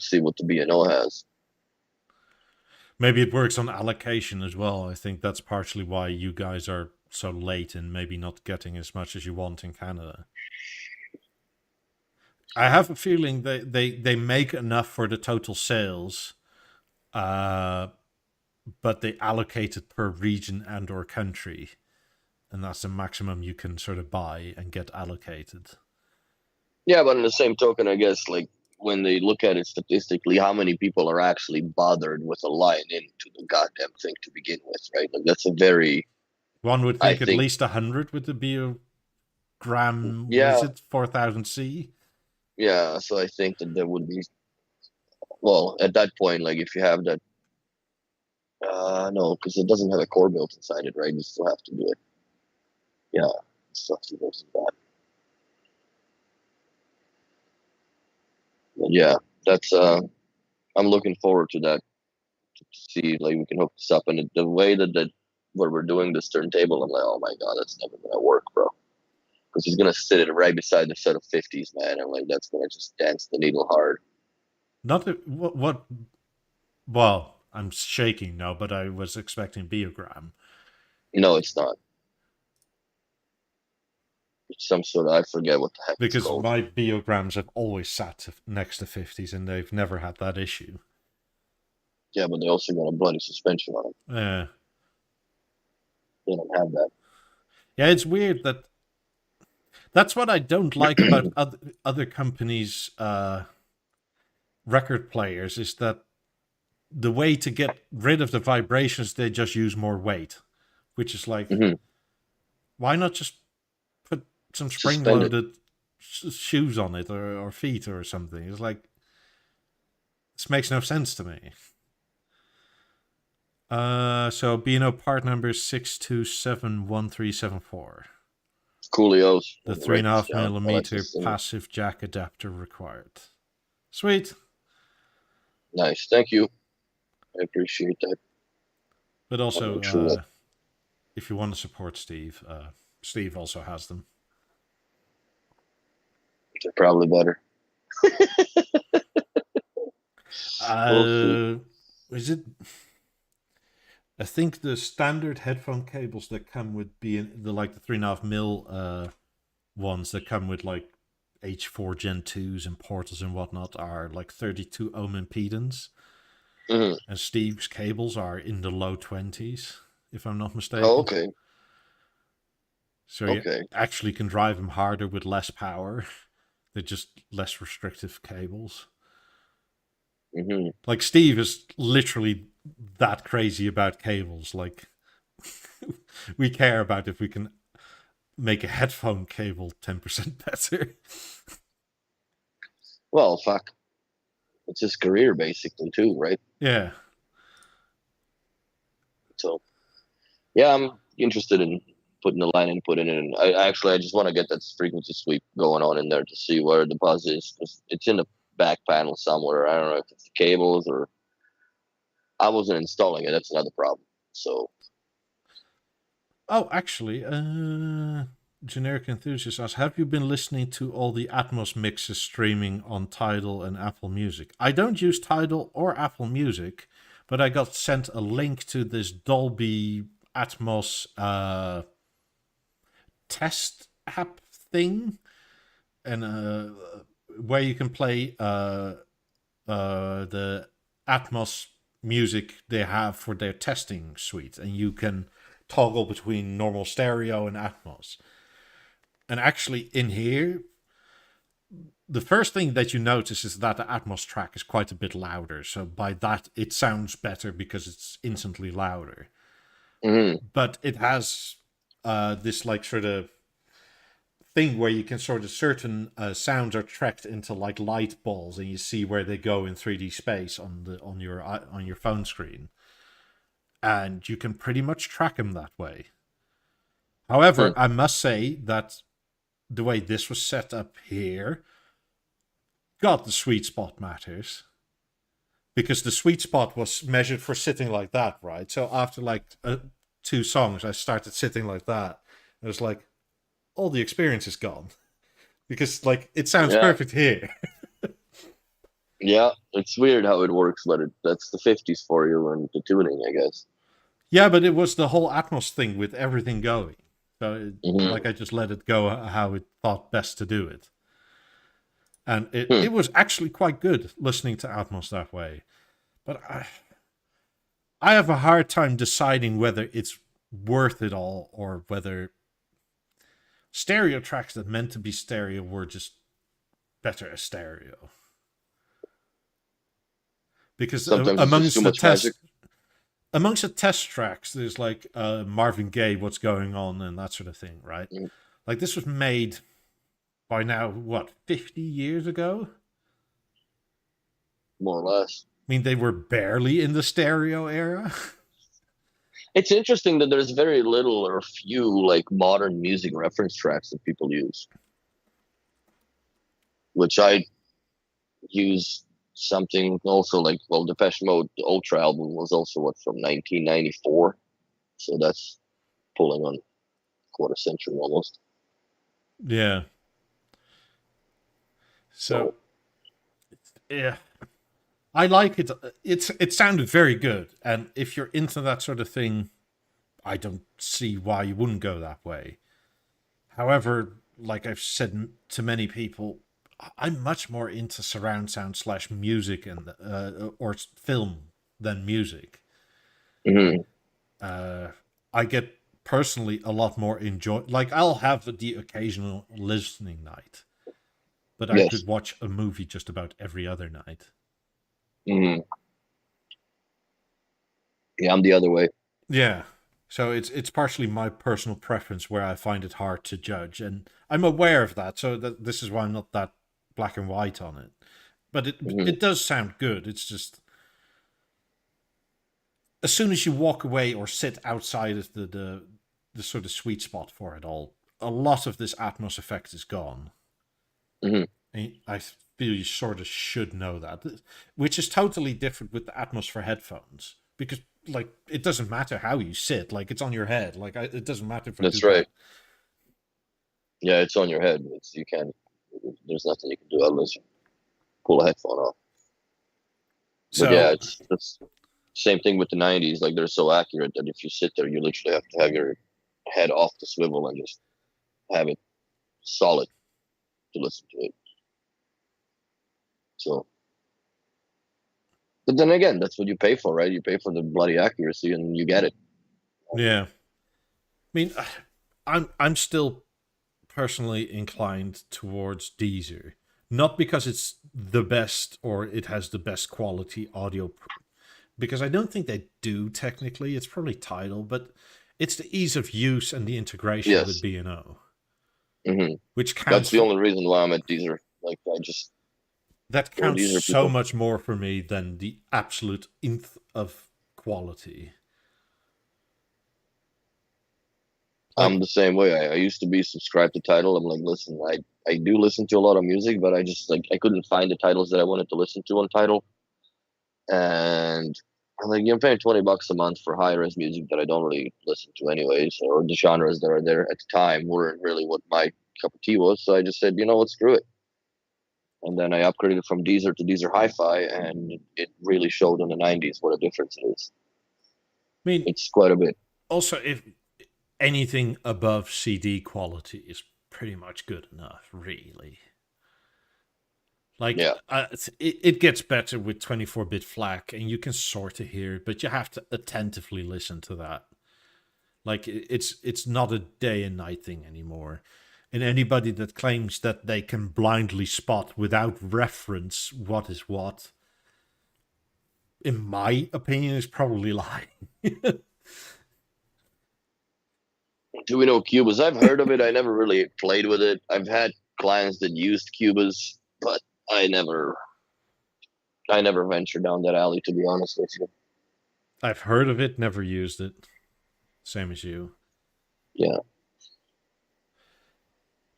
see what the B&O has. Maybe it works on allocation as well. I think that's partially why you guys are so late and maybe not getting as much as you want in Canada. I have a feeling they make enough for the total sales, but they allocate it per region and or country, and that's the maximum you can sort of buy and get allocated. Yeah, but in the same token, I guess like when they look at it statistically, how many people are actually bothered with a line into the goddamn thing to begin with, right? Like that's a very, One would I think at think, least 100 with the Beogram, what is yeah, it, 4000C? yeah. So I think that there would be, well, at that point, like if you have that, no, because it doesn't have a core built inside it, right? You still have to do it. Yeah, stuff to go through that. But yeah, that's I'm looking forward to that to see like we can hook this up and the way that what we're doing this turntable, I'm like, oh my god, that's never gonna work, bro. Because he's gonna sit it right beside the set of 50s, man, and like that's gonna just dance the needle hard. Not the, what? Well, I'm shaking now, but I was expecting Beogram. No, it's not. It's some sort of I forget what the heck it's Because called. my Beograms have always sat next to 50s and they've never had that issue. Yeah, but they also got a bloody suspension on it. Yeah. They don't have that. Yeah, it's weird that that's what I don't like about other companies' record players is that the way to get rid of the vibrations, they just use more weight, which is like, hmm why not just put some Suspended. spring-loaded shoes on it or feet or something? It's like, this makes no sense to me. So B&O part number 6271374. Coolios. The Write this 3.5 down. millimeter Alexis, passive jack adapter required. Sweet. nice. Thank you. I appreciate that. But I'll also, make sure if you want to support Steve, Steve also has them. they're probably better. We'll see. Is it? I think the standard headphone cables that come with being the 3.5 mil ones that come with like H4 Gen 2s and portals and whatnot are like 32 ohm impedance. hmm And Steve's cables are in the low 20s, if I'm not mistaken. Oh, okay. So you Okay. actually can drive them harder with less power. They're just less restrictive cables. hmm Like Steve is literally that crazy about cables. Like we care about if we can make a headphone cable 10% better. Well, fuck. It's his career basically too, right? Yeah. So yeah, I'm interested in putting the line input in it. And I just want to get that frequency sweep going on in there to see where the buzz is, because it's in the back panel somewhere. I don't know if it's the cables or I wasn't installing it. That's another problem. So Oh, actually, Generic Enthusiast asks, have you been listening to all the Atmos mixes streaming on Tidal and Apple Music? I don't use Tidal or Apple Music, but I got sent a link to this Dolby Atmos test app thing, and where you can play the Atmos music they have for their testing suite, and you can toggle between normal stereo and Atmos. And actually, in here, the first thing that you notice is that the Atmos track is quite a bit louder. So by that, it sounds better because it's instantly louder. But it has this like sort of thing where you can sort of certain sounds are tracked into like light balls, and you see where they go in 3D space on your phone screen, and you can pretty much track them that way. However, I must say that the way this was set up here, God, the sweet spot matters. Because the sweet spot was measured for sitting like that, right? So after like 2 songs, I started sitting like that. It was like, all the experience is gone. Because like, it sounds perfect here. yeah, it's weird how it works, but that's the 50s for you and the tuning, I guess. Yeah, but it was the whole Atmos thing with everything going. So, like, I just let it go how it thought best to do it. And it was actually quite good listening to Atmos that way. But I have a hard time deciding whether it's worth it all or whether stereo tracks that meant to be stereo were just better as stereo. Because sometimes amongst the test tracks, there's like Marvin Gaye, What's Going On, and that sort of thing, right? Like this was made by now, what, 50 years ago? More or less. I mean, they were barely in the stereo era. It's interesting that there's very little or few like modern music reference tracks that people use, which I use something also like, well, Depeche Mode, the Ultra album was also from 1994, so that's pulling on a quarter century almost. Yeah. So yeah, I like it. It sounded very good, and if you're into that sort of thing, I don't see why you wouldn't go that way. However, like I've said to many people, I'm much more into surround sound / music and or film than music. I get personally a lot more enjoy. Like I'll have the occasional listening night, but I could watch a movie just about every other night. Yeah, I'm the other way. Yeah. So it's partially my personal preference where I find it hard to judge, and I'm aware of that. So this is why I'm not that black and white on it. But it does sound good. It's just as soon as you walk away or sit outside of the sort of sweet spot for it all, a lot of this Atmos effect is gone. And I feel you sort of should know that, which is totally different with the Atmos for headphones, because like it doesn't matter how you sit, like it's on your head, like it doesn't matter if that's right. Yeah, it's on your head. There's nothing you can do unless you pull a headphone off. So, but yeah, it's the same thing with the 90s. Like they're so accurate that if you sit there, you literally have to have your head off the swivel and just have it solid to listen to it. So, but then again, that's what you pay for, right? You pay for the bloody accuracy, and you get it. Yeah, I mean, I'm still personally inclined towards Deezer, not because it's the best or it has the best quality audio, because I don't think they do technically. It's probably Tidal, but it's the ease of use and the integration with B&O. Hmm. which That's counts the for, only reason why I'm at Deezer. Like, I just that go counts Deezer so people. much more for me than the absolute nth of quality. I'm Like, the same way. I used to be subscribed to Tidal. I'm like, listen, I do listen to a lot of music, but I just like I couldn't find the titles that I wanted to listen to on Tidal. And I'm like, you're paying $20 a month for high res music that I don't really listen to anyways, or the genres that are there at the time weren't really what my cup of tea was. So I just said, you know what, screw it. And then I upgraded from Deezer to Deezer Hi-Fi, and it really showed in the '90s what a difference it is. I mean, It's quite a bit. also, if anything above CD quality is pretty much good enough, really. Like, Yeah, it gets better with 24-bit FLAC, and you can sort of hear it, but you have to attentively listen to that. Like, it's not a day and night thing anymore. And anybody that claims that they can blindly spot without reference what is what, in my opinion, is probably lying. do we know Cubas? I've heard of it. I never really played with it. I've had clients that used Cubas, but I never, I never ventured down that alley. To be honest with you. I've heard of it, never used it. Same as you. Yeah.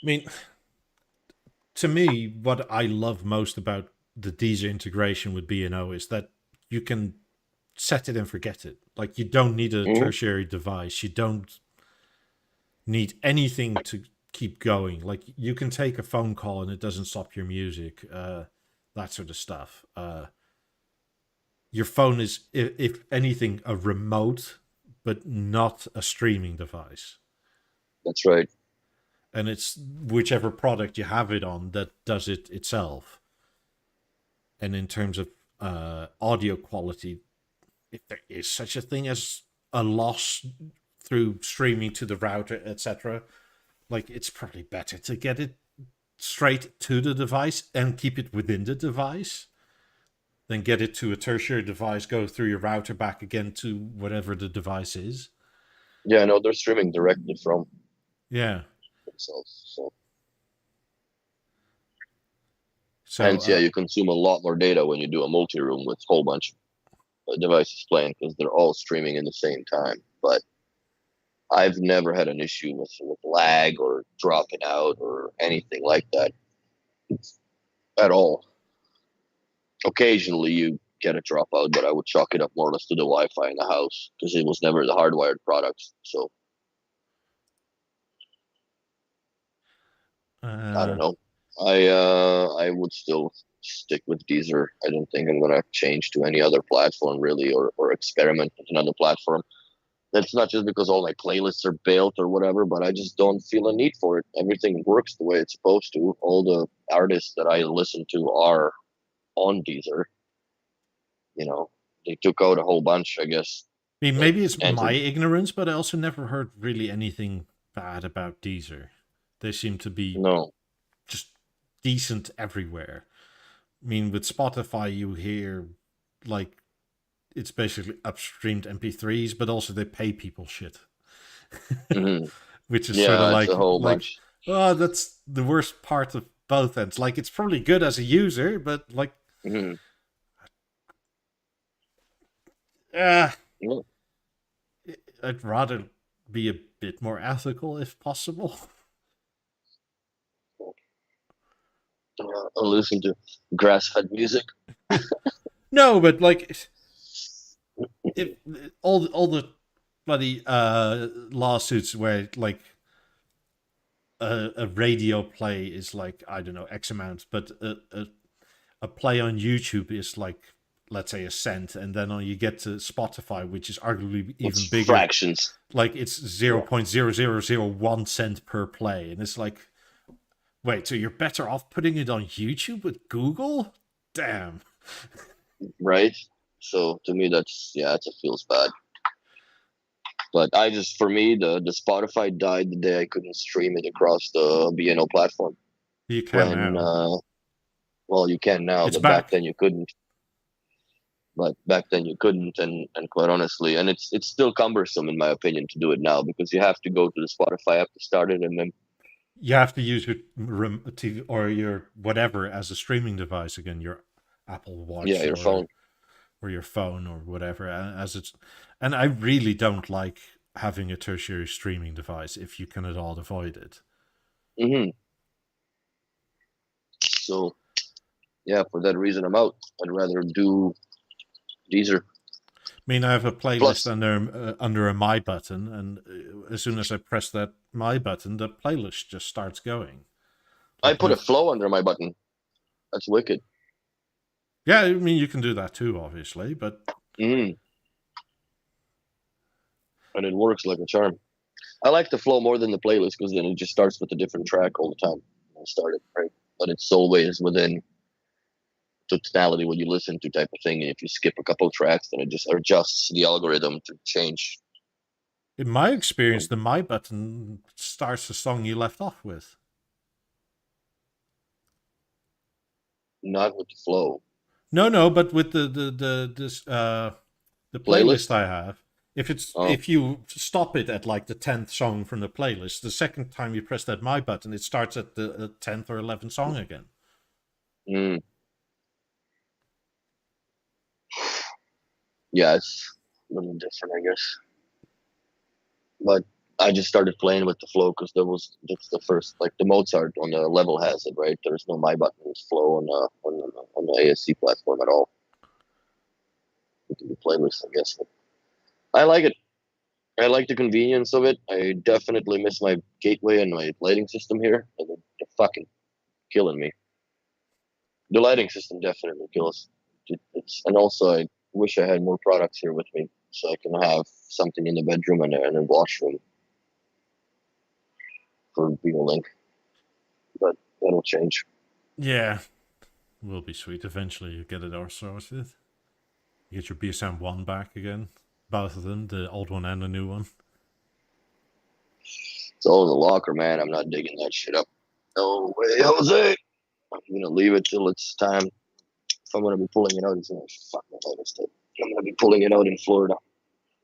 I mean, to me, what I love most about the Deezer integration with B&O is that you can set it and forget it. Like, you don't need a Hmm. tertiary device. You don't need anything to keep going. Like, you can take a phone call and it doesn't stop your music, that sort of stuff. Your phone is, if anything, a remote, but not a streaming device. That's right. And it's whichever product you have it on that does it itself. And in terms of audio quality, if there is such a thing as a loss through streaming to the router, etc., like, it's probably better to get it straight to the device and keep it within the device than get it to a tertiary device, go through your router back again to whatever the device is. Yeah, no, they're streaming directly from Yeah. themselves. So So, hence, yeah, you consume a lot more data when you do a multi-room with a whole bunch of devices playing because they're all streaming in the same time. But I've never had an issue with lag or dropping out or anything like that at all. Occasionally you get a dropout, but I would chalk it up more or less to the Wi-Fi in the house because it was never the hardwired products. So I uh, don't know. I would still stick with Deezer. I don't think I'm gonna change to any other platform really, or experiment with another platform. That's not just because all my playlists are built or whatever, but I just don't feel a need for it. Everything works the way it's supposed to. All the artists that I listen to are on Deezer. You know, they took out a whole bunch, I guess. I mean, That maybe it's my entered. ignorance, but I also never heard really anything bad about Deezer. They seem to be No. just decent everywhere. I mean, with Spotify, you hear like it's basically upstreamed MP3s, but also they pay people shit, Hmm. which is sort of Yeah, it's a whole like, bunch. oh, that's the worst part of both ends. Like, it's probably good as a user, but like, Hmm. uh, Yeah. I'd rather be a bit more ethical if possible. I listen to grass-fed music. No, but like, if all the bloody lawsuits where like a radio play is like, I don't know, X amount, but a play on YouTube is like, let's say, a cent, and then you get to Spotify, which is arguably even It's bigger, fractions. like it's Yeah. 0.0001 cent per play, and it's like, wait, so you're better off putting it on YouTube with Google? Damn. Right. So to me, that's yeah, it feels bad. But I just, for me, the Spotify died the day I couldn't stream it across the BNO platform. You can When now. well, you can now, It's but back back. then you couldn't. But back then you couldn't, and quite honestly, and it's still cumbersome in my opinion to do it now because you have to go to the Spotify app to start it, and then You have to use your TV or your whatever as a streaming device again, your Apple Yeah, Watch your phone. or your phone or whatever as it's. And I really don't like having a tertiary streaming device if you can at all avoid it. Hmm. So yeah, for that reason, I'm out. I'd rather do Deezer. I mean, I have a playlist Plus, under a My button, and as soon as I press that My button, the playlist just starts going. I Like put no, a flow under my button. That's wicked. yeah, I mean you can do that too, obviously, but Mm. And it works like a charm. I like the flow more than the playlist because then it just starts with a different track all the time. I started right, but it's always within totality what you listen to type of thing. And if you skip a couple tracks, then it just adjusts the algorithm to change. in my experience, the My button starts the song you left off with. Not with the flow. No, but with the playlist Playlist. I have, Oh. if you stop it at like the 10th song from the playlist, the second time you press that My button, it starts at the 10th or 11th song again. Mm. Yeah, it's a little different, I guess. But I just started playing with the flow because that's the first, like the Mozart on the level has it, right? There's no My button, it's flow on the ASC platform at all. You can do playlists, I guess. But I like it. I like the convenience of it. I definitely miss my gateway and my lighting system here. And they're fucking killing me. The lighting system definitely kills. And also, I wish I had more products here with me so I can have something in the bedroom and a washroom for BeoLink. But that'll change. Yeah, will be sweet. Eventually, you get it all sorted. You get your Beosound 1 back again. Both of them, the old one and the new one. It's all in the locker, man. I'm not digging that shit up. No way, Jose. I'm gonna leave it till it's time. If I'm gonna be pulling it out, it's gonna fuck my head instead. I'm gonna be pulling it out in Florida.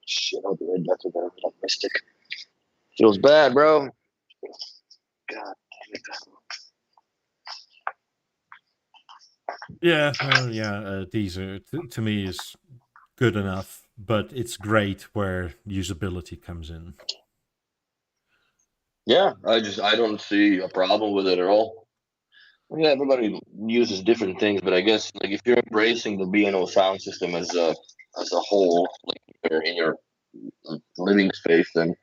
Shit, I'll be right back with that like my stick. Feels bad, bro. God damn it. Yeah, well, yeah, these are, to me, is good enough, but it's great where usability comes in. Yeah, I don't see a problem with it at all. Yeah, everybody uses different things, but I guess like if you're embracing the B&O sound system as a whole, like in your living space, then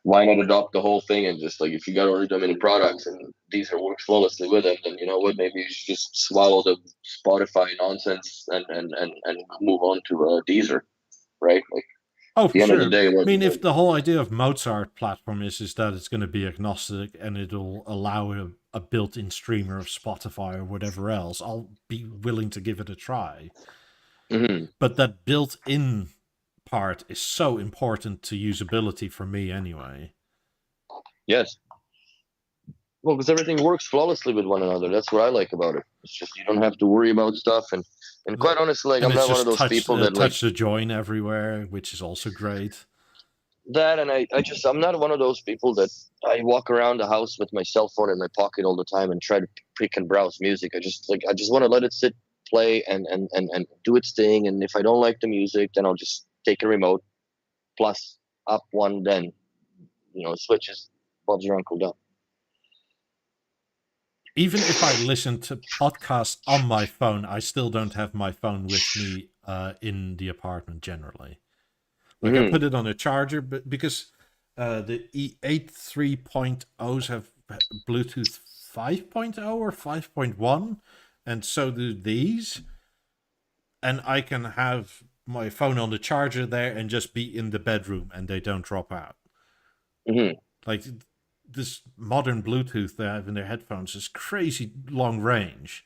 why not adopt the whole thing and just like if you got already that many products and these are works flawlessly with them, then you know what? Maybe you should just swallow the Spotify nonsense and move on to Deezer, right? Like Oh, at for the end of the sure. day, I what? mean, if the whole idea of Mozart platform is that it's going to be agnostic and it'll allow a built-in streamer of Spotify or whatever else, I'll be willing to give it a try. Mm-hmm. But that built-in part is so important to usability for me anyway. Yes. Well, because everything works flawlessly with one another. That's what I like about it. It's just you don't have to worry about stuff, and quite honestly, like And I'm it's not one of just those people that like touch the join everywhere, which is also great. that, and I'm not one of those people that I walk around the house with my cell phone in my pocket all the time and try to pick and browse music. I just want to let it sit, play, and do its thing. And if I don't like the music, then I'll just take a remote, plus up one, then switches. Bob's your uncle done. Even if I listen to podcasts on my phone, I still don't have my phone with me in the apartment generally. Like I Mm-hmm. put it on a charger, but because the E8 3.0s have Bluetooth 5.0 or 5.1, and so do these. And I can have my phone on the charger there and just be in the bedroom and they don't drop out. Mm-hmm. Like this modern Bluetooth they have in their headphones is crazy long range.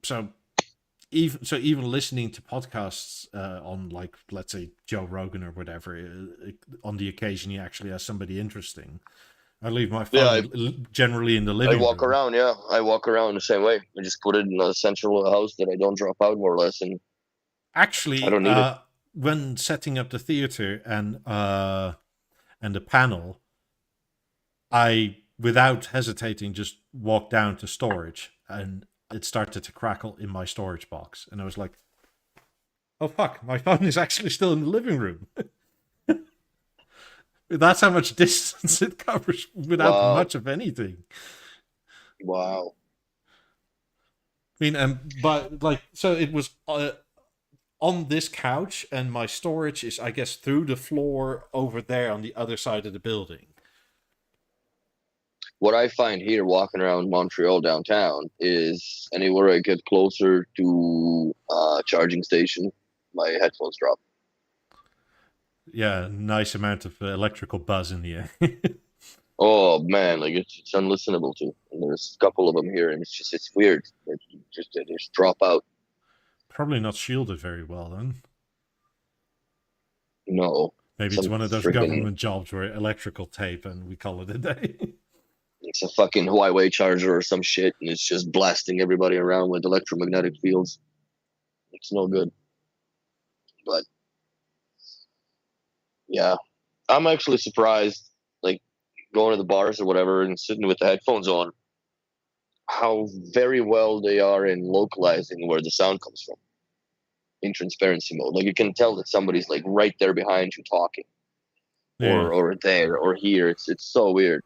So even listening to podcasts on like let's say Joe Rogan or whatever, on the occasion he actually has somebody interesting, I leave my Yeah, phone generally in the I living walk room. around. Yeah, I walk around the same way. I just put it in a central house that I don't drop out more or less, and I Actually, don't need it. when setting up the theater and the panel, I, without hesitating, just walked down to storage, and it started to crackle in my storage box, and I was like, "Oh fuck! My phone is actually still in the living room." That's how much distance it covers without Wow. much of anything. Wow. I mean, but like, so it was on this couch, and my storage is, I guess, through the floor over there on the other side of the building. What I find here walking around Montreal downtown is anywhere I get closer to a charging station, my headphones drop. Yeah, nice amount of electrical buzz in the air. Oh man, like it's unlistenable to. And there's a couple of them here, and it's weird. They just drop out. Probably not shielded very well then. No, Maybe it's some one of those freaking. government jobs where electrical tape and we call it a day. It's a fucking Huawei charger or some shit, and it's just blasting everybody around with electromagnetic fields. It's no good. But yeah, I'm actually surprised, like going to the bars or whatever and sitting with the headphones on, how very well they are in localizing where the sound comes from in transparency mode. Like you can tell that somebody's like right there behind you talking, Yeah. or there or here. It's so weird.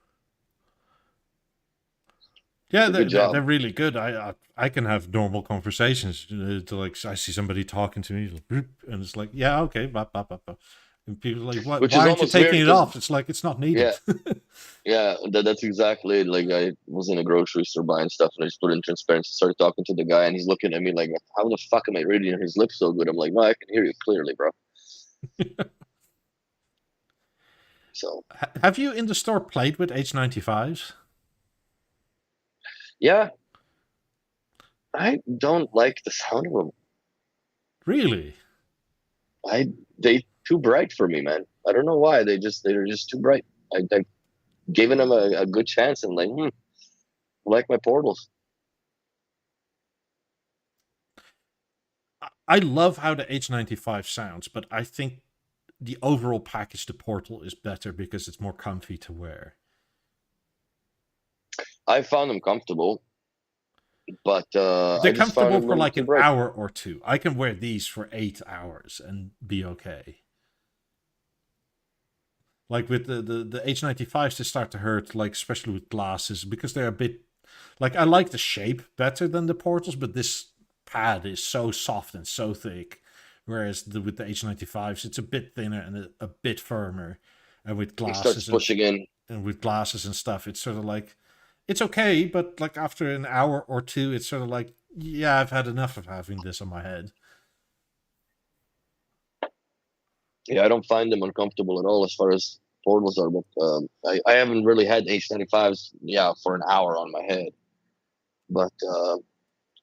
Yeah, Good job. they're really good. I can have normal conversations. To like, I see somebody talking to me, like, and it's like, yeah, okay, blah, blah, blah, blah. And people are like, Which why is aren't you almost weird taking it 'cause- off? It's like, it's not needed. Yeah. Yeah, that's exactly it. Like I was in a grocery store buying stuff, and I just put it in transparency, started talking to the guy, and he's looking at me like, "How the fuck am I reading his lips so good?" I'm like, "No, I can hear you clearly, bro." So Have you in the store played with H95s? yeah, I don't like the sound of them. Really? They too bright for me, man. I don't know why. They're just too bright. I given them a good chance, and like, I like my portals. I love how the H95 sounds, but I think the overall package, the Portal, is better because it's more comfy to wear. I found them comfortable, but They're I just found comfortable them a for little like too an bright. hour or two. I can wear these for 8 hours and be okay. Like with the H95s, they start to hurt, like especially with glasses, because they're a bit like, I like the shape better than the Portals, but this pad is so soft and so thick. Whereas with the H95s, it's a bit thinner and a bit firmer. And with It starts glasses pushing in. and with glasses and stuff, it's sort of like, it's okay, but like after an hour or two, it's sort of like, yeah, I've had enough of having this on my head. Yeah, I don't find them uncomfortable at all as far as portals are, but I haven't really had H95s, yeah, for an hour on my head. But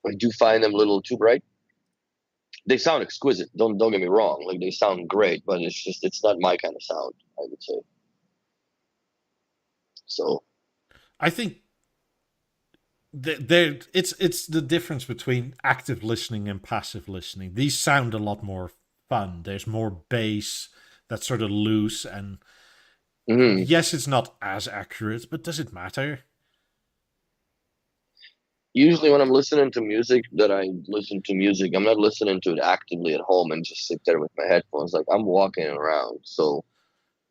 I do find them a little too bright. They sound exquisite. Don't get me wrong. Like they sound great, but it's not my kind of sound, I would say. So I think there it's the difference between active listening and passive listening. These sound a lot more fun. There's more bass that's sort of loose, and yes, it's not as accurate, but does it matter? usually when I'm listening to music, I'm not listening to it actively at home and just sit there with my headphones. Like I'm walking around, so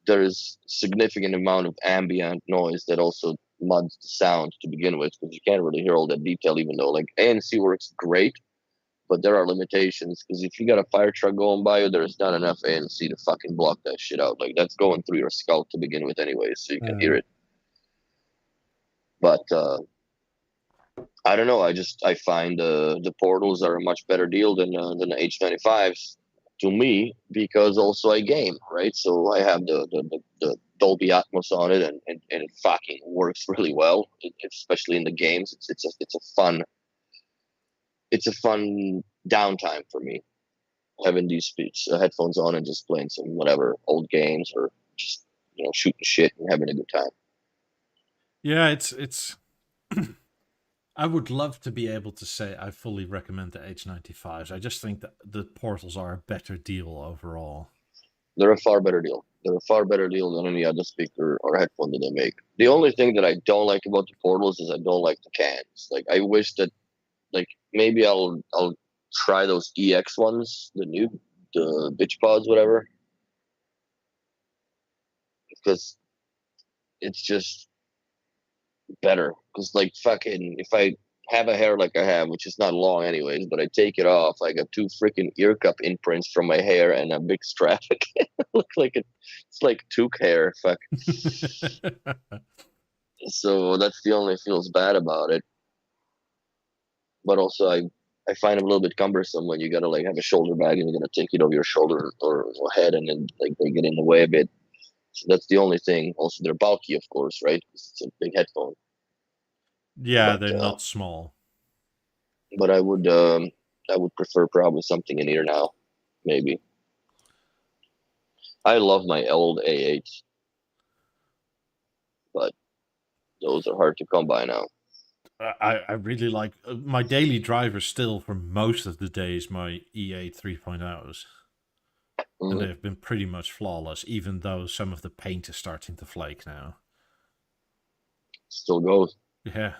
there is significant amount of ambient noise that also muds the sound to begin with, because you can't really hear all that detail, even though like ANC works great, but there are limitations, because if you got a fire truck going by you, there's not enough ANC to fucking block that shit out. Like that's going through your skull to begin with anyway, so you can hear it. But I don't know. I find the portals are a much better deal than the H95s to me, because also I game, right? So I have the Dolby Atmos on it, and it fucking works really well, especially in the games. It's a fun downtime for me, having these headphones on and just playing some whatever old games, or just shooting shit and having a good time. Yeah, it's I would love to be able to say I fully recommend the H95s. I just think that the Portals are a better deal overall. They're a far better deal. They're a far better deal than any other speaker or headphone that they make. The only thing that I don't like about the portals is I don't like the cans. Like I wish that, like maybe I'll try those EX ones, the bitch pods, whatever, because it's just better. Because like fucking, if I have a hair like I have, which is not long anyways, but I take it off, I got two freaking ear cup imprints from my hair and a big strap. It looks like it's like toque hair. Fuck. So that's the only feels bad about it. But also I find it a little bit cumbersome when you gotta like have a shoulder bag and you gotta take it over your shoulder or head, and then like they get in the way a bit. So that's the only thing. Also, they're bulky, of course, right? 'Cause it's a big headphone. Yeah, But they're not small. but I would prefer probably something in ear now, maybe. I love my old A8s, but those are hard to come by now. I really like my daily driver still for most of the days my E8 3.0s. And they've been pretty much flawless, even though some of the paint is starting to flake now. Still goes. Yeah.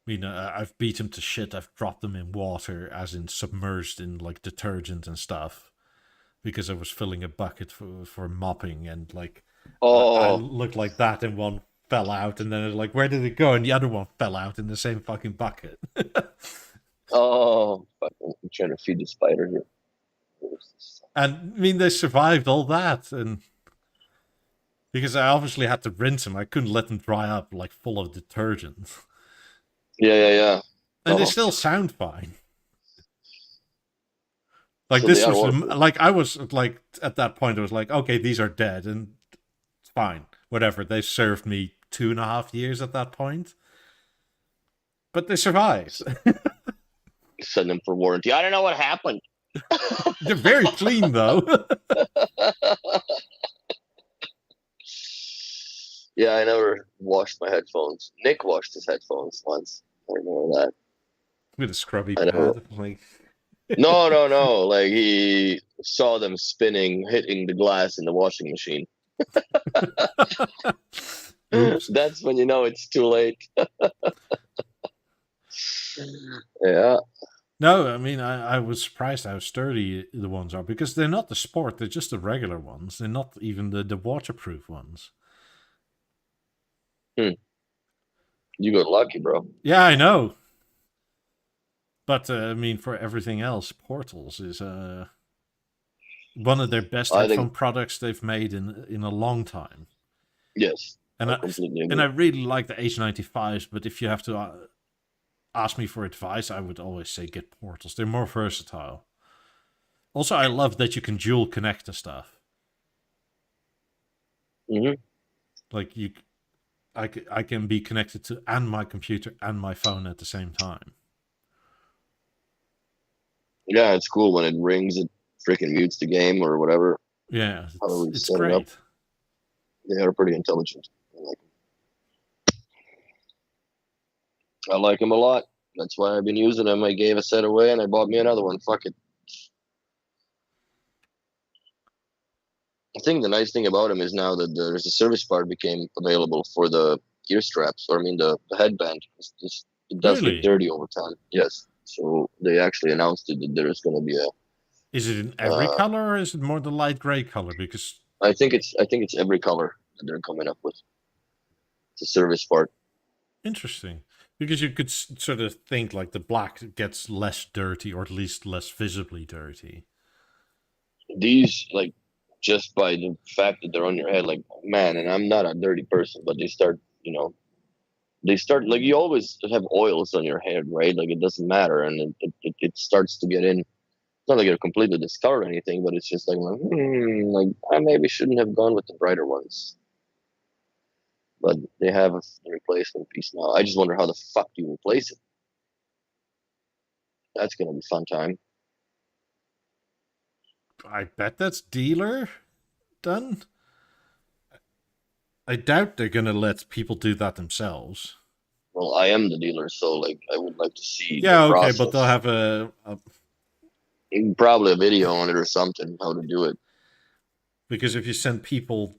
I mean, I've beat them to shit. I've dropped them in water, as in submerged in like detergent and stuff, because I was filling a bucket for mopping, and like I looked like that, and one fell out, and then it's like, where did it go? And the other one fell out in the same fucking bucket. Oh, fuck, I'm trying to feed the spider here. And I mean, they survived all that, and because I obviously had to rinse them, I couldn't let them dry up like full of detergent. Yeah. And they still sound fine. Like So this was like I was like at that point I was like, okay, these are dead and it's fine, whatever. They served me 2.5 years at that point, but they survived. Send them for warranty. I don't know what happened. They're very clean though. Yeah, I never washed my headphones. Nick washed his headphones once. I remember that. With a scrubby pad. Like No. Like he saw them spinning, hitting the glass in the washing machine. That's when you know it's too late. Yeah. No, I mean, I was surprised how sturdy the ones are, because they're not the sport, they're just the regular ones. They're not even the waterproof ones. You got lucky, bro. Yeah, I know. But, I mean, for everything else, Portals is one of their best headphone products they've made in a long time. Yes. And I really like the H95s, but if you have to ask me for advice, I would always say get Portals. They're more versatile. Also, I love that you can dual connect to stuff. Like I can be connected to and my computer and my phone at the same time. Yeah, it's cool when it rings. It freaking mutes the game or whatever. Yeah, it's great. They are pretty intelligent. I like them a lot. That's why I've been using them. I gave a set away and I bought me another one. Fuck it. I think the nice thing about them is now that there's a service part became available for the ear straps, or I mean the headband. It does get dirty over time. Yes. So they actually announced it that there's going to be a. Is it in every color, or is it more the light gray color? Because I think it's every color that they're coming up with. It's a service part. Interesting. Because you could sort of think like the black gets less dirty, or at least less visibly dirty. These, like, just by the fact that they're on your head, like, man, and I'm not a dirty person, but they start, like, you always have oils on your head, right? Like, it doesn't matter, and it starts to get in. It's not like you're completely discolored or anything, but it's just like I maybe shouldn't have gone with the brighter ones. But they have a replacement piece now. I just wonder how the fuck do you replace it? That's going to be fun time. I bet that's dealer done. I doubt they're going to let people do that themselves. Well, I am the dealer, so like I would like to see. Yeah, okay, process. But they'll have probably a video on it or something, how to do it. Because if you send people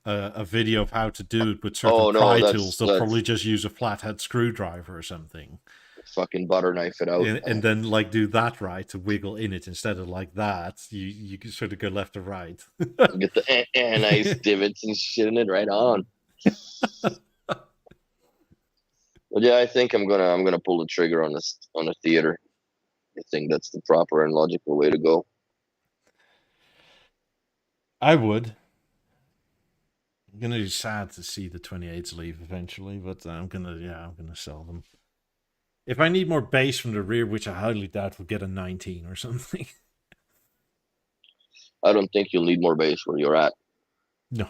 a video of how to do it with certain Oh no, pry tools, they'll that's probably just use a flathead screwdriver or something. fucking butter knife it out. And then like do that right to wiggle in it instead of like that. You can sort of go left or right. Get the nice divots and shit in it right on. But yeah, I think I'm gonna pull the trigger on this on a theater. I think that's the proper and logical way to go. I would. I'm gonna be sad to see the 28s leave eventually, but I'm gonna sell them. If I need more bass from the rear, which I highly doubt, we'll get a 19 or something. I don't think you'll need more bass where you're at. No.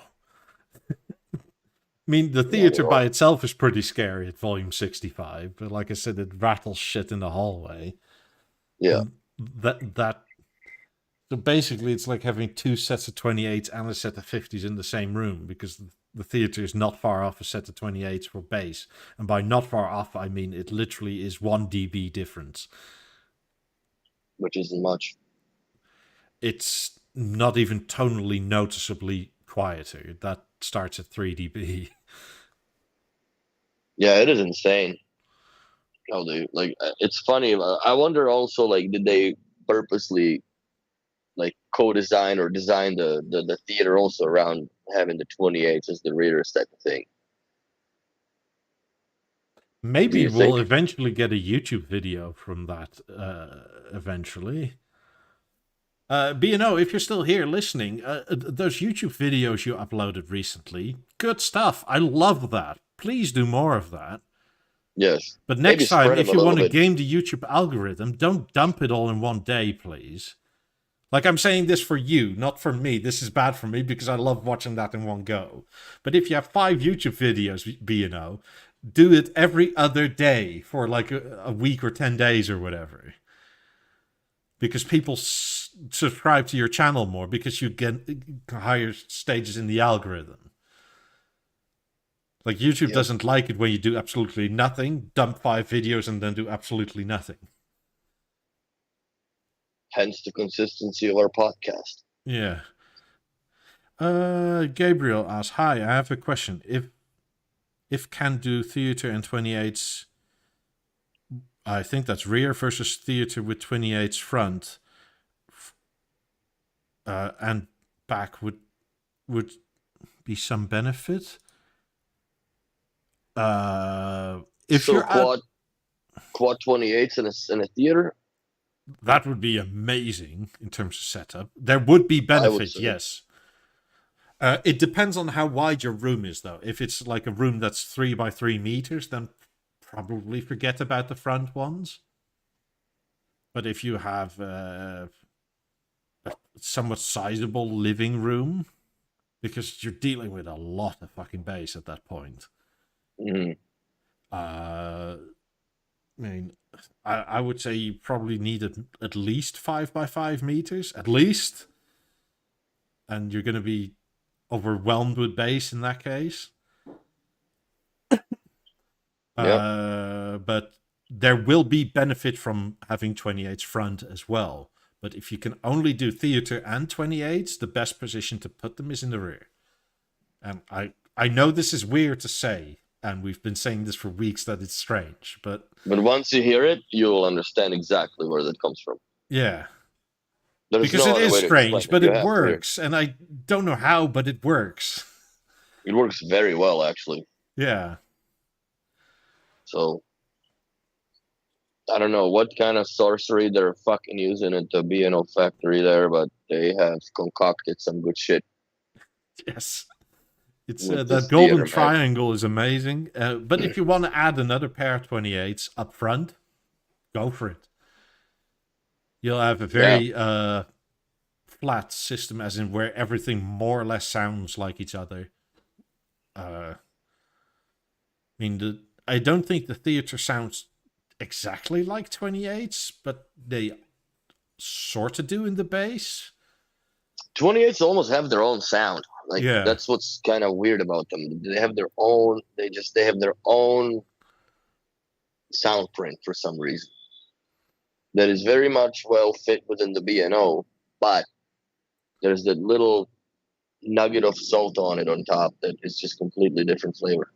I mean, the Yeah, theater you're by right. itself is pretty scary at volume 65, but like I said, it rattles shit in the hallway. Yeah, And that so basically it's like having two sets of 28s and a set of 50s in the same room, because the theater is not far off a set of 28s for bass. And by not far off, I mean it literally is 1 dB difference. which isn't much. It's not even tonally noticeably quieter. That starts at 3 dB. Yeah, it is insane. How they like? It's funny. I wonder also, like, did they purposely like co-design or design the theater also around having the 28s as the readers type of thing? Do Maybe you we'll think? eventually get a YouTube video from that eventually. B&O, if you're still here listening, those YouTube videos you uploaded recently, good stuff. I love that. Please do more of that. Yes. But Maybe next time, spread them if a you little want to bit. game the YouTube algorithm, don't dump it all in one day, please. Like, I'm saying this for you, not for me. This is bad for me because I love watching that in one go. But if you have 5 YouTube videos, B&O, do it every other day for like a week or 10 days or whatever. Because people subscribe to your channel more because you get higher stages in the algorithm. Like, YouTube Yep. doesn't like it when you do absolutely nothing, dump 5 videos and then do absolutely nothing. Hence the consistency of our podcast. Yeah. Gabriel asks, hi, I have a question. If can do theater and 28s, I think that's rear versus theater with 28s front, and back would be some benefit. If So you're quad 28s in a theater, that would be amazing in terms of setup. There would be I would benefit, say. yes. It depends on how wide your room is, though. If it's like a room that's 3 by 3 meters, then probably forget about the front ones. But if you have a somewhat sizable living room, because you're dealing with a lot of fucking bass at that point. Mm-hmm. I mean, I would say you probably need at least 5 by 5 meters, at least. And you're going to be overwhelmed with bass in that case. But there will be benefit from having 28s front as well. But if you can only do theater and 28s, the best position to put them is in the rear. And I know this is weird to say, and we've been saying this for weeks that it's strange, but once you hear it, you'll understand exactly where that comes from. yeah. There's Because no it other is way to explain strange, it. but You it have to hear it. works. And I don't know how, but it works. It works very well, actually. Yeah. So I don't know what kind of sorcery they're fucking using at the B&O factory there, but they have concocted some good shit. Yes. It's With that this golden theater, man. triangle is amazing. But if you want to add another pair of 28s up front, go for it. You'll have a very flat system, as in where everything more or less sounds like each other. I mean, I don't think the theater sounds exactly like 28s, but they sort of do in the bass. 28s almost have their own sound. Like Yeah. that's what's kind of weird about them. They have their own. They have their own sound print for some reason. That is very much well fit within the B&O, but There's that little nugget of salt on it on top that is just completely different flavor.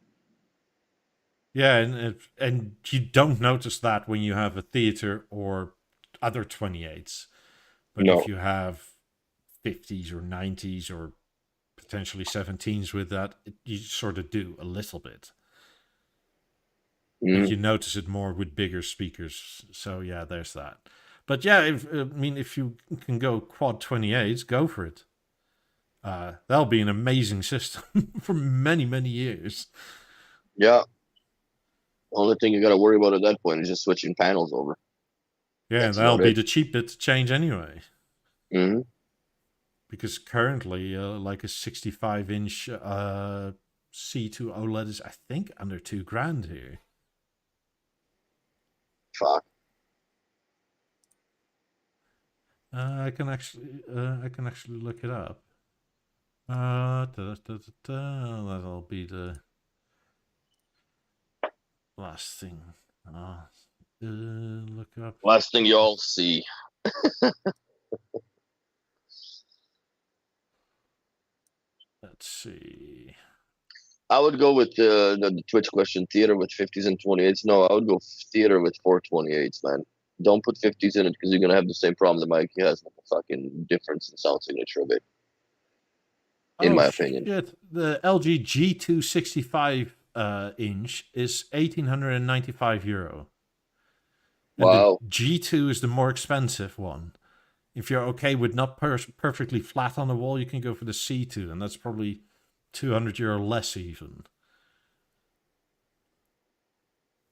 Yeah, and you don't notice that when you have a theater or other 28s. But if No. you have 50s or 90s or potentially 17s with that, you sort of do a little bit. But Mm. you notice it more with bigger speakers. So yeah, there's that. But yeah, if you can go quad 28s, go for it. That'll be an amazing system for many, many years. Yeah. Only thing you got to worry about at that point is just switching panels over. Yeah, That's that'll about be it. the cheap bit to change anyway. Mm-hmm. Because currently, like a 65-inch C2 OLED is, I think, under $2,000 here. Fuck. I can actually look it up. That'll be the last thing. Look up. Last thing y'all see. Let's see. I would go with the Twitch question theater with 50s and 28s. No, I would go theater with 428s, man. Don't put 50s in it because you're gonna have the same problem that Mikey has with the fucking difference in sound signature of it. In my opinion. Shit. The LG G265 inch is €1,895. And Wow. the G2 is the more expensive one. If you're okay with not perfectly flat on the wall, you can go for the C2, and that's probably €200 less even.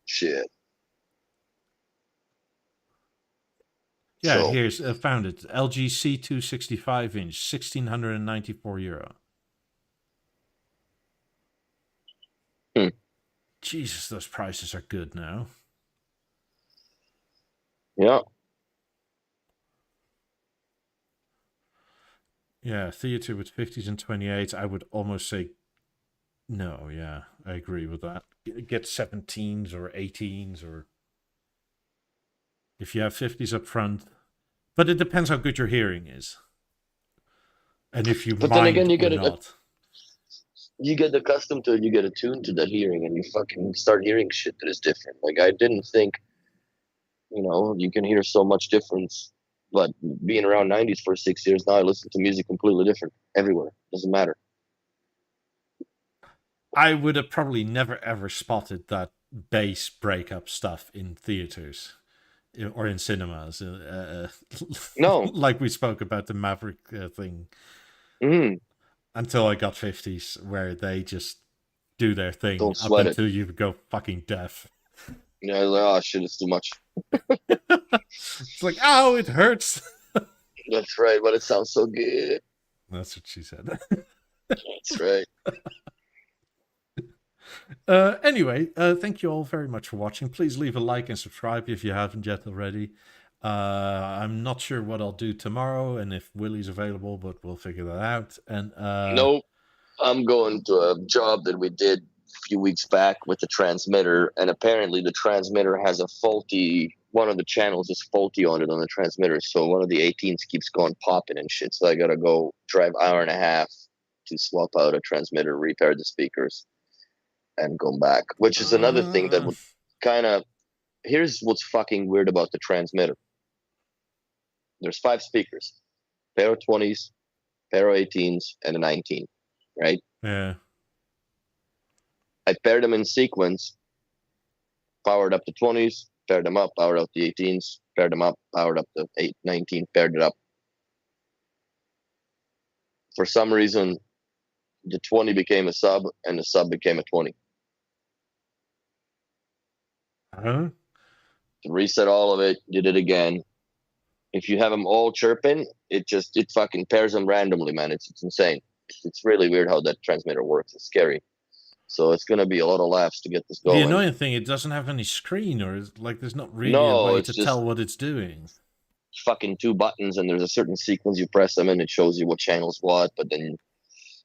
Shit. Yeah, So, here's found it. LG C2 65-inch, €1,694. Jesus, those prices are good now. yeah. Yeah, theater with 50s and 28s, I would almost say no. Yeah, I agree with that. Get 17s or 18s, or if you have 50s up front. But it depends how good your hearing is. And if you But then again, mind or not. you get accustomed to it, you get attuned to that hearing, and you fucking start hearing shit that is different. Like I didn't think, you can hear so much difference. But being around 90s for 6 years now, I listen to music completely different everywhere. Doesn't matter. I would have probably never ever spotted that bass breakup stuff in theaters or in cinemas. No. Like we spoke about the Maverick thing. Mm-hmm. Until I got 50s, where they just do their thing Don't up sweat it. until you go fucking deaf. Yeah, like, oh shit, it's too much. It's like, oh, it hurts. That's right, but it sounds so good. That's what she said. That's right. Anyway, thank you all very much for watching. Please leave a like and subscribe if you haven't yet already. I'm not sure what I'll do tomorrow and if Willie's available, but we'll figure that out. And Nope. I'm going to a job that we did a few weeks back with the transmitter, and apparently the transmitter has a faulty. One of the channels is faulty on it on the transmitter, so one of the 18s keeps going popping and shit. So I gotta go drive hour and a half to swap out a transmitter, repair the speakers, and go back. Which is another thing that would kind of. Here's what's fucking weird about the transmitter. There's 5 speakers, pair of 20s, pair of 18s, and a 19, right? yeah. I paired them in sequence, powered up the 20s, paired them up, powered up the 18s, paired them up, powered up the 19, paired it up. For some reason, the 20 became a sub, and the sub became a 20. Huh? Reset all of it, did it again. If you have them all chirping, it fucking pairs them randomly, man. It's insane. It's really weird how that transmitter works. It's scary. So it's gonna be a lot of laughs to get this going. The annoying thing, it doesn't have any screen, or like there's not really a No, way it's to just tell what it's doing. fucking 2 buttons, and there's a certain sequence you press them and it shows you what channel's what, but then